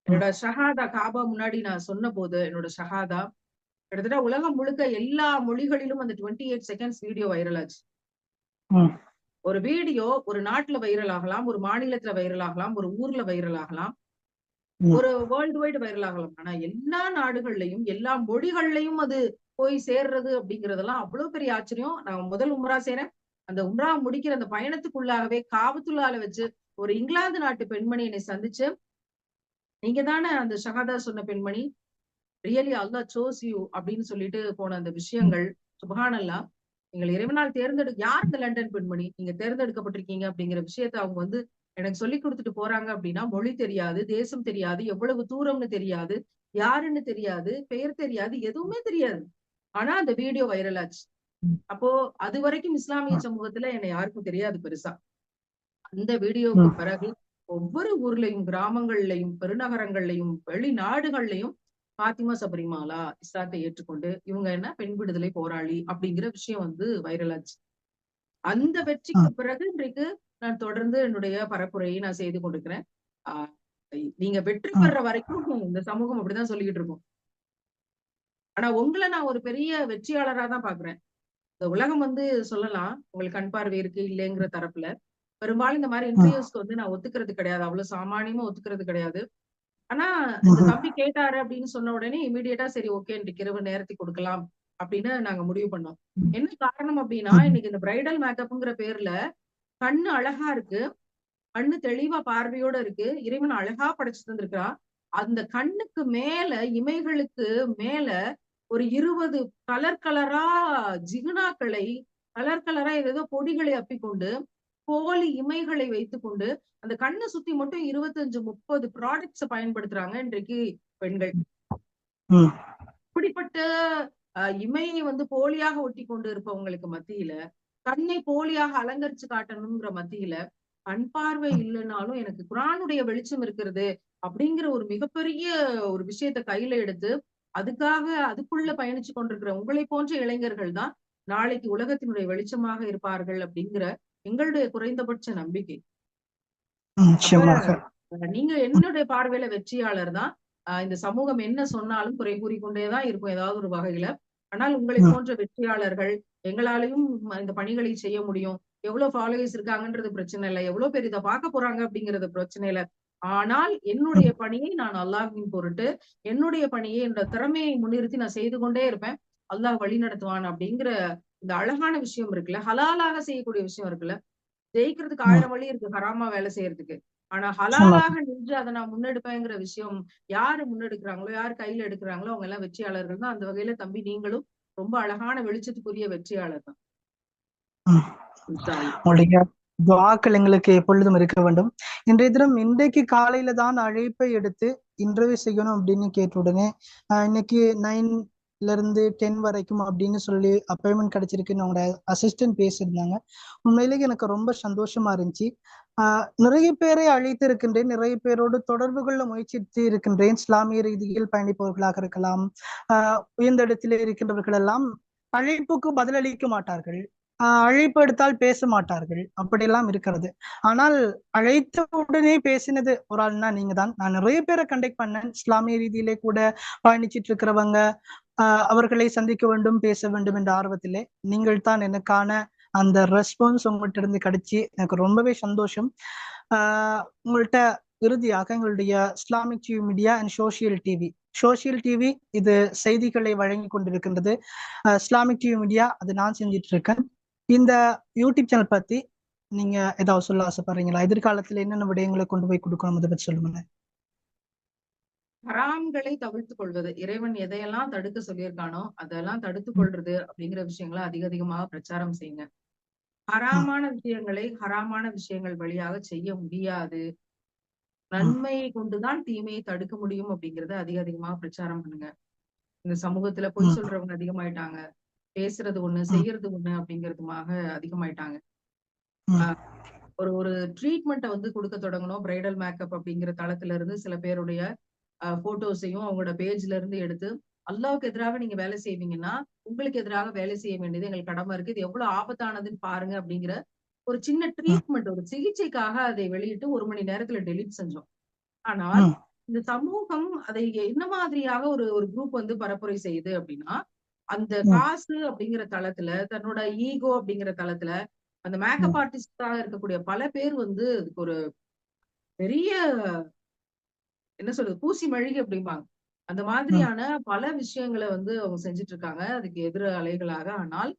என்னோட ஷஹாதா காபா முன்னாடி நான் சொன்ன போது என்னோட ஷஹாதா கிட்டத்தட்ட உலகம் முழுக்க எல்லா மொழிகளிலும் அந்த 28 செகண்ட்ஸ் வீடியோ வைரல் ஆச்சு. ஒரு வீடியோ ஒரு நாட்டுல வைரல் ஆகலாம், ஒரு மாநிலத்துல வைரல் ஆகலாம், ஒரு ஊர்ல வைரல் ஆகலாம், ஒரு வேர்ல்டு வைடு வைரல் ஆகலாம். ஆனா எல்லா நாடுகள்லயும் எல்லா மொழிகள்லயும் அது போய் சேர்றது அப்படிங்கறதெல்லாம் அவ்வளவு பெரிய ஆச்சரியம். நான் முதல் உம்ரா செய்றேன். அந்த உம்ரா முடிக்கிற அந்த பயணத்துக்குள்ளாகவே காபத்துல்லால வச்சு ஒரு இங்கிலாந்து நாட்டு பெண்மணி என்னை சந்திச்சு, நீங்க தானே அந்த ஷஹாதா சொன்ன பெண்மணி, ரியலி அல்லாஹ் சோஸ் யூ அப்படின்னு சொல்லிட்டு போன அந்த விஷயங்கள், சுப்ஹானல்லாஹ். நீங்கள் இறைவனால் யார் இந்த லண்டன் பெண்மணி, நீங்க தேர்ந்தெடுக்கப்பட்டிருக்கீங்க அப்படிங்கிற விஷயத்த அவங்க எனக்கு சொல்லி கொடுத்துட்டு போறாங்க அப்படின்னா, மொழி தெரியாது, தேசம் தெரியாது, எவ்வளவு தூரம்னு தெரியாது, யாருன்னு தெரியாது, பெயர் தெரியாது, எதுவுமே தெரியாது. ஆனா அந்த வீடியோ வைரல் ஆச்சு. அப்போ அது வரைக்கும் இஸ்லாமிய சமூகத்துல என்னை யாருக்கும் தெரியாது பெருசா. அந்த வீடியோவுக்கு பிறகு ஒவ்வொரு ஊர்லயும், கிராமங்கள்லயும், பெருநகரங்கள்லயும், வெளிநாடுகள்லயும் பாத்திமா சபரிமாலா இஸ்லாத்தை ஏற்றுக்கொண்டு இவங்க என்ன பெண் விடுதலை போராளி அப்படிங்கிற விஷயம் வைரல் ஆச்சு. அந்த வெற்றிக்கு பிறகு இன்றைக்கு நான் தொடர்ந்து என்னுடைய பரப்புரையை நான் செய்து கொண்டிருக்கிறேன். நீங்க வெற்றி பெற வரைக்கும் இந்த சமூகம் அப்படிதான் சொல்லிக்கிட்டு இருக்கும். ஆனா உங்களை நான் ஒரு பெரிய வெற்றியாளரா தான் பாக்குறேன். இந்த உலகம் சொல்லலாம் உங்களுக்கு கண் பார்வை இருக்கு இல்லைங்கிற தரப்புல. பெரும்பாலும் இந்த மாதிரி இன்டர்வியூஸ்க்கு நான் ஒத்துக்கிறது கிடையாது. அவ்வளவு சாமானியமா ஒத்துக்கிறது கிடையாது. ஆனா இந்த தம்பி கேட்டாரு அப்படின்னு சொன்ன உடனே இமீடியட்டா சரி ஓகே இன்றைக்கு இரவு நேரத்தை கொடுக்கலாம் அப்படின்னு நாங்க முடிவு பண்ணோம். என்ன காரணம் அப்படின்னா, இன்னைக்கு இந்த பிரைடல் மேக்கப்ங்கிற பேர்ல கண்ணு அழகா இருக்கு, கண்ணு தெளிவா பார்வையோட இருக்கு, இறைவன் அழகா படைச்சு தந்திருக்கிறான். அந்த கண்ணுக்கு மேல, இமைகளுக்கு மேல ஒரு 20 கலரா ஜிகுனாக்களை, கலரா ஏதோ பொடிகளை அப்பிக்கொண்டு, போலி இமைகளை வைத்துக்கொண்டு அந்த கண்ணை சுத்தி மட்டும் 25-30 ப்ராடக்ட்ஸ பயன்படுத்துறாங்க இன்றைக்கு பெண்கள். இப்படிப்பட்ட இமையை போலியாக ஒட்டி கொண்டு இருப்பவங்களுக்கு மத்தியில, கண்ணை போலியாக அலங்கரிச்சு காட்டணுங்கிற மத்தியில, கண் பார்வை இல்லைனாலும் எனக்கு குர்ஆனுடைய வெளிச்சம் இருக்கிறது அப்படிங்கிற ஒரு மிகப்பெரிய ஒரு விஷயத்த கையில எடுத்து அதுக்குள்ள பயணிச்சு கொண்டிருக்கிற உங்களை போன்ற இளைஞர்கள் தான் நாளைக்கு உலகத்தினுடைய வெளிச்சமாக இருப்பார்கள் அப்படிங்கிற எங்களுடைய குறைந்தபட்ச நம்பிக்கை. நீங்க என்னுடைய பார்வையில வெற்றியாளர் தான். இந்த சமூகம் என்ன சொன்னாலும் குறை கூறிக்கொண்டேதான் இருக்கும் ஏதாவது ஒரு வகையில. ஆனால் உங்களை போன்ற வெற்றியாளர்கள் எங்களாலையும் இந்த பணிகளை செய்ய முடியும். எவ்வளவு ஃபாலோவர்ஸ் இருக்காங்கன்றது பிரச்சனை இல்லை, எவ்வளவு பேர் இதை பார்க்க போறாங்க அப்படிங்கிறது பிரச்சனை இல்லை. ஆனால் என்னுடைய பணியை நான் அல்லாஹ்வின் பொருட்டு, என்னுடைய பணியை என்னோட திறமையை முன்னிறுத்தி நான் செய்து கொண்டே இருப்பேன். அல்லாஹ் வழி நடத்துவான் அப்படிங்கிற இந்த அழகான விஷயம் இருக்குல்ல, ஹலாலாக செய்யக்கூடிய விஷயம் இருக்குல்ல. ஜெயிக்கிறதுக்கு 1000 வழி இருக்கு ஹராமா வேலை செய்யறதுக்கு. ஆனா ஹலாலாக நின்று அதை நான் முன்னெடுப்பேங்கிற விஷயம் யாரு முன்னெடுக்கிறாங்களோ, யார் கையில எடுக்கிறாங்களோ அவங்க எல்லாம் வெற்றியாளர்கள் தான். அந்த வகையில தம்பி நீங்களும் ரொம்ப அழகான வெளிச்சத்துக்குரிய வெற்றியாளர் தான். துஆக்கள் எங்களுக்கு எப்பொழுதும் இருக்க வேண்டும். இன்றைய தினம் இன்றைக்கு காலையில தான் அழைப்பை எடுத்து இன்டர்வியூ செய்யணும் அப்படின்னு கேட்ட உடனே இன்னைக்கு 9ல இருந்து 10 வரைக்கும் அப்படின்னு சொல்லி அப்பாயின்மெண்ட் கிடைச்சிருக்குன்னு அவங்களோட அசிஸ்டன்ட் பேசியிருந்தாங்க. உண்மையிலேயே எனக்கு ரொம்ப சந்தோஷமா இருந்துச்சு. நிறைய பேரை அழைத்து இருக்கின்றேன், நிறைய பேரோடு தொடர்புகள்ல முயற்சித்து இருக்கின்றேன். இஸ்லாமிய ரீதியில் பயணிப்பவர்களாக இருக்கலாம், உயர்ந்த இடத்திலே இருக்கின்றவர்கள் எல்லாம் அழைப்புக்கு பதிலளிக்க மாட்டார்கள், அழைப்பு எடுத்தால் பேச மாட்டார்கள், அப்படியெல்லாம் இருக்கிறது. ஆனால் அழைத்த உடனே பேசினது ஒரு ஆள்னா நீங்க தான். நான் நிறைய பேரை கண்டக்ட் பண்ணேன், இஸ்லாமிய ரீதியிலே கூட பயணிச்சிட்டு இருக்கிறவங்க, அவர்களை சந்திக்க வேண்டும், பேச வேண்டும் என்ற ஆர்வத்திலே நீங்கள் தான் எனக்கான அந்த ரெஸ்பான்ஸ் உங்கள்கிட்ட இருந்து கிடைச்சி எனக்கு ரொம்பவே சந்தோஷம். உங்கள்கிட்ட இறுதியாக எங்களுடைய Islamic TV media and social TV இது செய்திகளை வழங்கி கொண்டிருக்கின்றது. இஸ்லாமிக் டிவி மீடியா அது நான் செஞ்சிட்டு இருக்கேன். இந்த யூடியூப் சேனல் பத்தி நீங்க ஏதாவது சொல்ல ஆசைப்படுறீங்களா? எதிர்காலத்துல என்னென்ன விடயங்களை கொண்டு போய் கொடுக்கணும், அதை பற்றி சொல்லுங்க. ஹராம்களை தவிர்த்து கொள்வது, இறைவன் எதையெல்லாம் தடுக்க சொல்லியிருக்கானோ அதெல்லாம் தடுத்து கொள்றது அப்படிங்கிற விஷயங்களை அதிக அதிகமாக பிரச்சாரம் செய்யுங்க. ஹராமான விஷயங்களை ஹராமான விஷயங்கள் வழியாக செய்ய முடியாது. நன்மையை கொண்டுதான் தீமையை தடுக்க முடியும் அப்படிங்கறத அதிக அதிகமாக பிரச்சாரம் பண்ணுங்க. இந்த சமூகத்துல பொய் சொல்றவங்க அதிகமாயிட்டாங்க. பேசுறது ஒண்ணு, செய்யறது ஒண்ணு அப்படிங்கறதுமாக அதிகமாயிட்டாங்க. ஒரு ஒரு ட்ரீட்மெண்ட்டை வந்து கொடுக்க தொடங்கணும். பிரைடல் மேக்கப் அப்படிங்கிற தளத்துல இருந்து சில பேருடைய போட்டோஸையும் அவங்களோட பேஜ்ல இருந்து எடுத்து, அல்லாவுக்கு எதிராக நீங்க வேலை செய்வீங்கன்னா, உங்களுக்கு எதிராக வேலை செய்ய வேண்டியது எங்களுக்கு கடமை இருக்கு. இது எவ்வளவு ஆபத்தானதுன்னு பாருங்க அப்படிங்கிற ஒரு சின்ன ட்ரீட்மெண்ட், ஒரு சிகிச்சைக்காக அதை வெளியிட்டு 1 மணி நேரத்துல டெலீட் செஞ்சோம். ஆனால் இந்த சமூகம் அதை என்ன மாதிரியாக ஒரு ஒரு குரூப் வந்து பரப்புரை செய்யுது அப்படின்னா, அந்த காசு அப்படிங்கிற தளத்துல, தன்னோட ஈகோ அப்படிங்கிற தளத்துல, அந்த மேக்கப் ஆர்டிஸ்டாக இருக்கக்கூடிய பல பேர் வந்து அதுக்கு ஒரு பெரிய என்ன சொல்றது, பூசி மழுகி அப்படிம்பாங்க. அந்த மாதிரியான பல விஷயங்கள வந்து அவங்க செஞ்சுட்டு இருக்காங்க. அதுக்கு எதிர் அலைகளாக. ஆனால்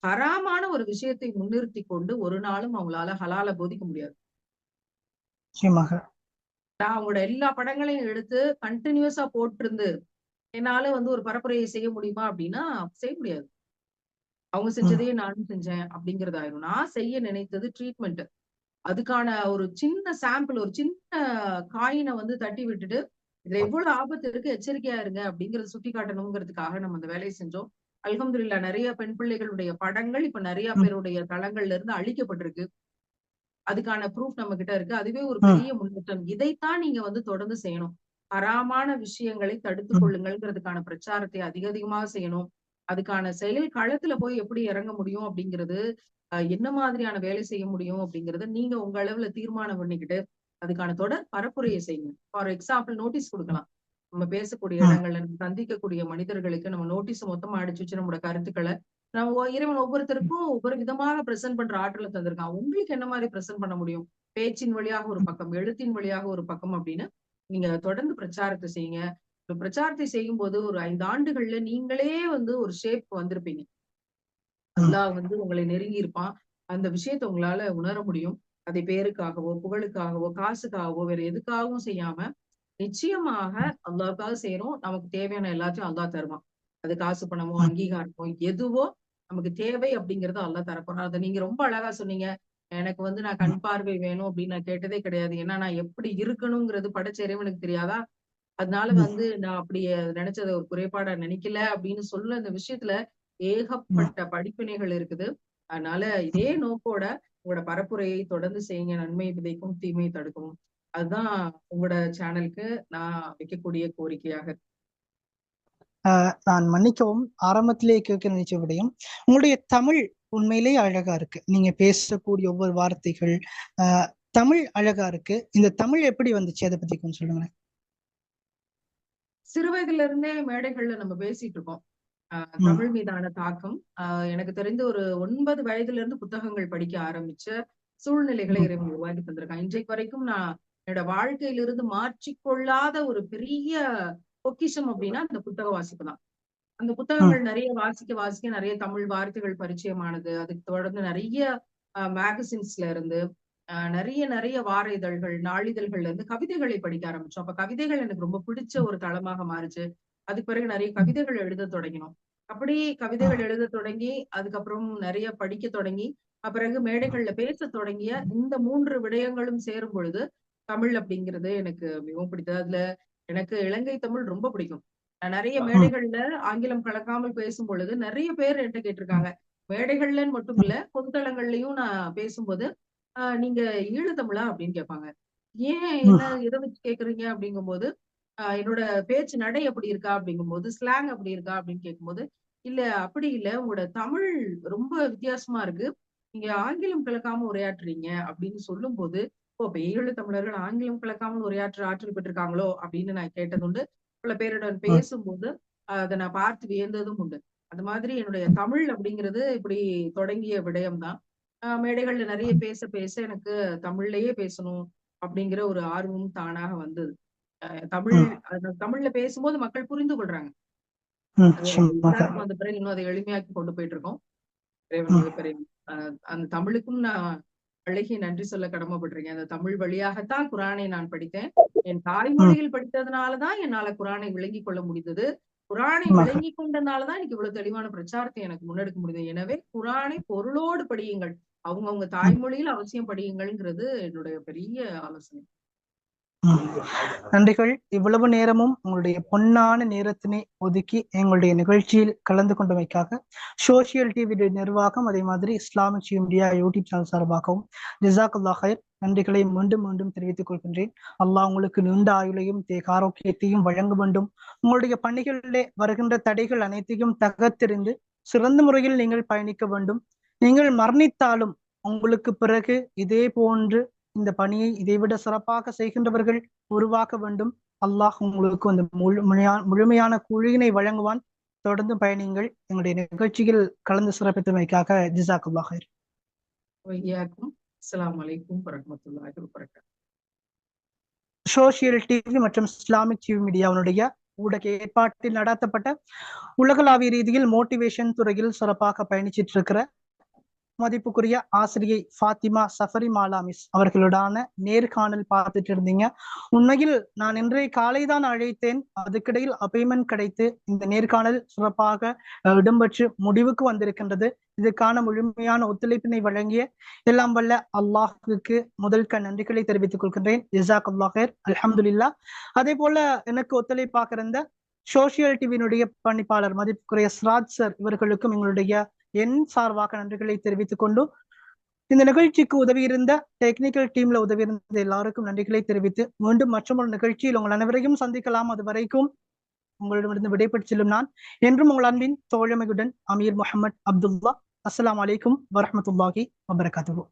ஹராமான ஒரு விஷயத்தை முன்னிறுத்தி கொண்டு ஒரு நாளும் அவங்களால ஹலால போதிக்க முடியாது. நிச்சயமாக. நான் அவங்களோட எல்லா படங்களையும் எடுத்து கண்டினியூஸா போட்டிருந்து என்னால வந்து ஒரு பரப்புரையை செய்ய முடியுமா அப்படின்னா செய்ய முடியாது. அவங்க செஞ்சதையே நானும் செஞ்சேன் அப்படிங்கிறது ஆயிரும். நான் செய்ய நினைத்தது ட்ரீட்மெண்ட். அதுக்கான ஒரு சின்ன சாம்பிள், ஒரு சின்ன காயின வந்து தட்டி விட்டுட்டு, இதுல எவ்வளவு ஆபத்து இருக்கு, எச்சரிக்கையா இருங்க அப்படிங்கறத சுட்டி காட்டணுங்கிறதுக்காக நம்ம அந்த வேலையை செஞ்சோம். அல்ஹம்துலில்லாஹ் நிறைய பெண் பிள்ளைகளுடைய படங்கள் இப்ப நிறைய பேருடைய தளங்கள்ல இருந்து அழிக்கப்பட்டிருக்கு. அதுக்கான ப்ரூஃப் நம்ம கிட்ட இருக்கு. அதுவே ஒரு பெரிய முன்னேற்றம். இதைத்தான் நீங்க வந்து தொடர்ந்து செய்யணும். ஹராமான விஷயங்களை தடுத்துக் கொள்ளுங்கள்ங்கிறதுக்கான பிரச்சாரத்தை அதிக அதிகமாக செய்யணும். அதுக்கான செயல் களத்துல போய் எப்படி இறங்க முடியும் அப்படிங்கிறது, என்ன மாதிரியான வேலை செய்ய முடியும் அப்படிங்கிறத நீங்க உங்க அளவுல தீர்மானம் பண்ணிக்கிட்டு, அதுக்கான தொடர் பரப்புரையை செய்யுங்க. ஃபார் எக்ஸாம்பிள் நோட்டீஸ் குடுக்கலாம். நம்ம பேசக்கூடிய இடங்கள்ல, நம்ம சந்திக்கக்கூடிய மனிதர்களுக்கு நம்ம நோட்டீஸ் மொத்தமா அடிச்சு வச்சு நம்மோட கருத்துக்கள இறைவன் ஒவ்வொருத்தருக்கும் ஒவ்வொரு விதமாக பிரசன்ட் பண்ற ஆற்றல தந்திருக்கான். உங்களுக்கு என்ன மாரி பிரசன்ட் பண்ண முடியும்? பேச்சின் வழியாக ஒரு பக்கம், எழுத்தின் வழியாக ஒரு பக்கம் அப்படின்னு நீங்க தொடர்ந்து பிரச்சாரத்த செய்யுங்க. பிரச்சாரத்தை செய்யும்போது ஒரு 5 ஆண்டுகள்ல நீங்களே வந்து ஒரு ஷேப் வந்திருப்பீங்க. அல்லாஹ் வந்து உங்களை நெருங்கி இருப்பான். அந்த விஷயத்த உங்களால உணர முடியும். அதை பேருக்காகவோ, புகழுக்காகவோ, காசுக்காகவோ வேற எதுக்காகவும் செய்யாம, நிச்சயமாக அல்லாஹ்வுக்காக செய்றோம். நமக்கு தேவையான எல்லாத்தையும் அல்லாஹ் தருவான். அது காசு, பணமோ, அங்கீகாரமோ எதுவோ நமக்கு தேவை அப்படிங்கிறத அல்லாஹ் தரப்போறான். அத நீங்க ரொம்ப அழகா சொன்னீங்க. எனக்கு வந்து நான் கண் பார்வை வேணும் அப்படின்னு நான் கேட்டதே கிடையாது. ஏன்னா நான் எப்படி இருக்கணுங்கிறது படைச்ச இறைவனுக்கு தெரியாதா? அதனால வந்து நான் அப்படி நினைச்சத ஒரு குறைபாடா நினைக்கல அப்படின்னு சொல்ல அந்த விஷயத்துல ஏகப்பட்ட படிப்பினைகள் இருக்குது. அதனால இதே நோக்கோட உங்களோட பரப்புரையை தொடர்ந்து செய்யுங்க. நன்மை விதைக்கும், தீமை தடுக்கும். அதுதான் உங்களோட சேனலுக்கு நான் வைக்கக்கூடிய கோரிக்கையாக இருக்கு. நான் மன்னிக்கவும், ஆரம்பத்திலே கேட்க நினைச்ச விடயம், உங்களுடைய தமிழ் உண்மையிலேயே அழகா இருக்கு. நீங்க பேசக்கூடிய ஒவ்வொரு வார்த்தைகள், ஆஹ் தமிழ் அழகா இருக்கு. இந்த தமிழ் எப்படி வந்துச்சு, அதை பத்தி கொஞ்சம் சொல்லுங்க. சிறு வயதுல இருந்தே மேடைகள்ல நம்ம பேசிட்டு இருக்கோம். தமிழ் மீதான தாக்கம் எனக்கு தெரிந்து ஒரு 9 வயதுல இருந்து புத்தகங்கள் படிக்க ஆரம்பிச்ச சூழ்நிலைகளை இறைவன் உருவாக்கி தந்திருக்கான். இன்றைக்கு வரைக்கும் நான் என்னோட வாழ்க்கையிலிருந்து மாற்றிக்கொள்ளாத ஒரு பெரிய பொக்கிஷம் அப்படின்னா அந்த புத்தக வாசிப்பு தான். அந்த புத்தகங்கள் நிறைய வாசிக்க வாசிக்க நிறைய தமிழ் வார்த்தைகள் பரிச்சயமானது. அதுக்கு தொடர்ந்து நிறைய மேகசின்ஸ்ல இருந்து நிறைய நிறைய வார இதழ்கள், நாளிதழ்கள்ல இருந்து கவிதைகளை படிக்க ஆரம்பிச்சோம். அப்ப கவிதைகள் எனக்கு ரொம்ப பிடிச்ச ஒரு தளமாக மாறுச்சு. அதுக்கு பிறகு நிறைய கவிதைகள் எழுத தொடங்கினோம். அப்படி கவிதைகள் எழுத தொடங்கி, அதுக்கப்புறம் நிறைய படிக்க தொடங்கி, பிறகு மேடைகள்ல பேச தொடங்கிய இந்த 3 விடயங்களும் சேரும் பொழுது, தமிழ் அப்படிங்கிறது எனக்கு மிகவும் பிடித்தது. அதுல எனக்கு இலங்கை தமிழ் ரொம்ப பிடிக்கும். நான் நிறைய மேடைகள்ல ஆங்கிலம் கலக்காமல் பேசும் பொழுது நிறைய பேர் என்கிட்ட கேட்டிருக்காங்க. மேடைகள்லன்னு மட்டும் இல்ல, பொதுத்தளங்கள்லயும் நான் பேசும்போது, நீங்க ஈழத்தமிழா அப்படின்னு கேட்பாங்க. ஏன் என்ன எதை வச்சு கேக்குறீங்க அப்படிங்கும்போது, என்னோட பேச்சு நடை அப்படி இருக்கா அப்படிங்கும்போது, ஸ்லாங் அப்படி இருக்கா அப்படின்னு கேட்கும்போது, இல்ல அப்படி இல்ல. உங்களோட தமிழ் ரொம்ப வித்தியாசமா இருக்கு. நீங்க ஆங்கிலம் கலக்காம உரையாற்றுறீங்க அப்படின்னு சொல்லும்போது, ஓ! அப்ப ஈழத் தமிழர்கள் ஆங்கிலம் கலக்காமல் உரையாற்ற ஆற்றல் பெற்றிருக்காங்களோ அப்படின்னு நான் கேட்டதுண்டு. பல பேருடன் பேசும்போது, அத நான் பார்த்து வியந்ததும் உண்டு. அது மாதிரி என்னுடைய தமிழ் அப்படிங்கிறது இப்படி தொடங்கிய விடயம் தான். மேடைகள்ல நிறைய பேச பேச எனக்கு தமிழ்லயே பேசணும் அப்படிங்கிற ஒரு ஆர்வம் தானாக வந்தது. தமிழ் தமிழ்ல பேசும்போது மக்கள் புரிந்து கொள்றாங்க. அது எல்லாருக்கும் வந்த பிறகு இன்னும் அதை எளிமையாக்கி கொண்டு போயிட்டு இருக்கோம். இறைவன் மிகப்பெரிய அந்த தமிழுக்கும் நான் அழகி நன்றி சொல்ல கடமைப்பட்டிருக்கேன். அந்த தமிழ் வழியாகத்தான் குரானை நான் படித்தேன். என் தாய்மொழியில் படித்ததுனாலதான் என்னால குரானை விளங்கிக் கொள்ள முடிந்தது. குரானை விளங்கி கொண்டனாலதான் எனக்கு இவ்வளவு தெளிவான பிரச்சாரத்தை எனக்கு முன்னெடுக்க முடியுது. எனவே குரானை பொருளோடு படியுங்கள், அவங்கவுங்க தாய்மொழியில் அவசியம் படியுங்கள்ங்கிறது என்னுடைய பெரிய ஆலோசனை. நன்றிகள். இவ்வளவு நேரமும் உங்களுடைய பொன்னான நேரத்தினை ஒதுக்கி எங்களுடைய நிகழ்ச்சியில் கலந்து கொண்டமைக்காக சோசியல் டிவி நிர்வாகம், அதே மாதிரி இஸ்லாமிக் மீடியா யூடியூப் சேனல் சார்பாகவும் ஜஸாக்கல்லாஹ் ஹைர் நன்றிகளை மீண்டும் மீண்டும் தெரிவித்துக் கொள்கின்றேன். அல்லாஹ் உங்களுக்கு நீண்ட ஆயுளையும் ஆரோக்கியத்தையும் வழங்க வேண்டும். உங்களுடைய பணிகளிலே வருகின்ற தடைகள் அனைத்தையும் தகர்த்தெறிந்து சிறந்த முறையில் நீங்கள் பயணிக்க வேண்டும். நீங்கள் மரணித்தாலும் உங்களுக்கு பிறகு இதே போன்று இந்த பணியை இதைவிட சிறப்பாக செய்கின்றவர்கள் உருவாக்க வேண்டும். அல்லாஹ் உங்களுக்கு அந்த முழுமையான கூலியினை வழங்குவான். தொடர்ந்து பயணிங்கள். எங்களுடைய நிகழ்ச்சியில் கலந்து சிறப்பித்தமைக்காக ஜஸாக்கல்லாஹ் ஹைர். அஸ்ஸலாமு அலைக்கும் வரஹ்மத்துல்லாஹி வபரகாத்துஹு. சோசியல் டிவி மற்றும் இஸ்லாமிக் டிவி மீடியாவுடைய ஊடக ஏற்பாட்டில் நடத்தப்பட்ட உலகளாவிய ரீதியில் மோட்டிவேஷன் துறையில் சிறப்பாக பயணிச்சிட்டு இருக்கிற மதிப்புக்குரிய ஆசிரியை ஃபாத்திமா சஃபரி மாலா மிஸ் அவர்களுடான நேர்காணல் பார்த்துட்டு இருந்தீங்க. உண்மையில் நான் இன்றைய காலை தான் அழைத்தேன், அதுக்கிடையில் அப்பாயின்மெண்ட் கிடைத்து இந்த நேர்காணல் சிறப்பாக இடம்பெற்று முடிவுக்கு வந்திருக்கின்றது. இதுக்கான முழுமையான ஒத்துழைப்பினை வழங்கிய எல்லாம் வல்ல அல்லாஹுக்கு முதல்க நன்றிகளை தெரிவித்துக் கொள்கின்றேன். ஜஸாக்கல்லாஹ் ஹைர். அல்ஹம்துலில்லாஹ். அதே போல எனக்கு ஒத்துழைப்பாக இருந்த சோசியல் டிவியினுடைய பணிப்பாளர் மதிப்புக்குரிய சிராஜ் சார் இவர்களுக்கும் எங்களுடைய என் சார்பாக நன்றிகளை தெரிவித்துக் கொண்டு இந்த நிகழ்ச்சிக்கு உதவியிருந்த டெக்னிக்கல் டீம்ல உதவியிருந்த எல்லாருக்கும் நன்றிகளை தெரிவித்து மீண்டும் மற்றொரு நிகழ்ச்சியில் உங்கள் அனைவரையும் சந்திக்கலாம். அது வரைக்கும் உங்களிடமிருந்து விடைபெற்று செல்லும் நான் என்றும் உங்கள் அன்பின் தோழமையுடன் அமீர் முஹம்மது அப்துல்லா. அஸ்ஸலாமு அலைக்கும் வரஹ்மத்துல்லாஹி வபரகாத்துஹு.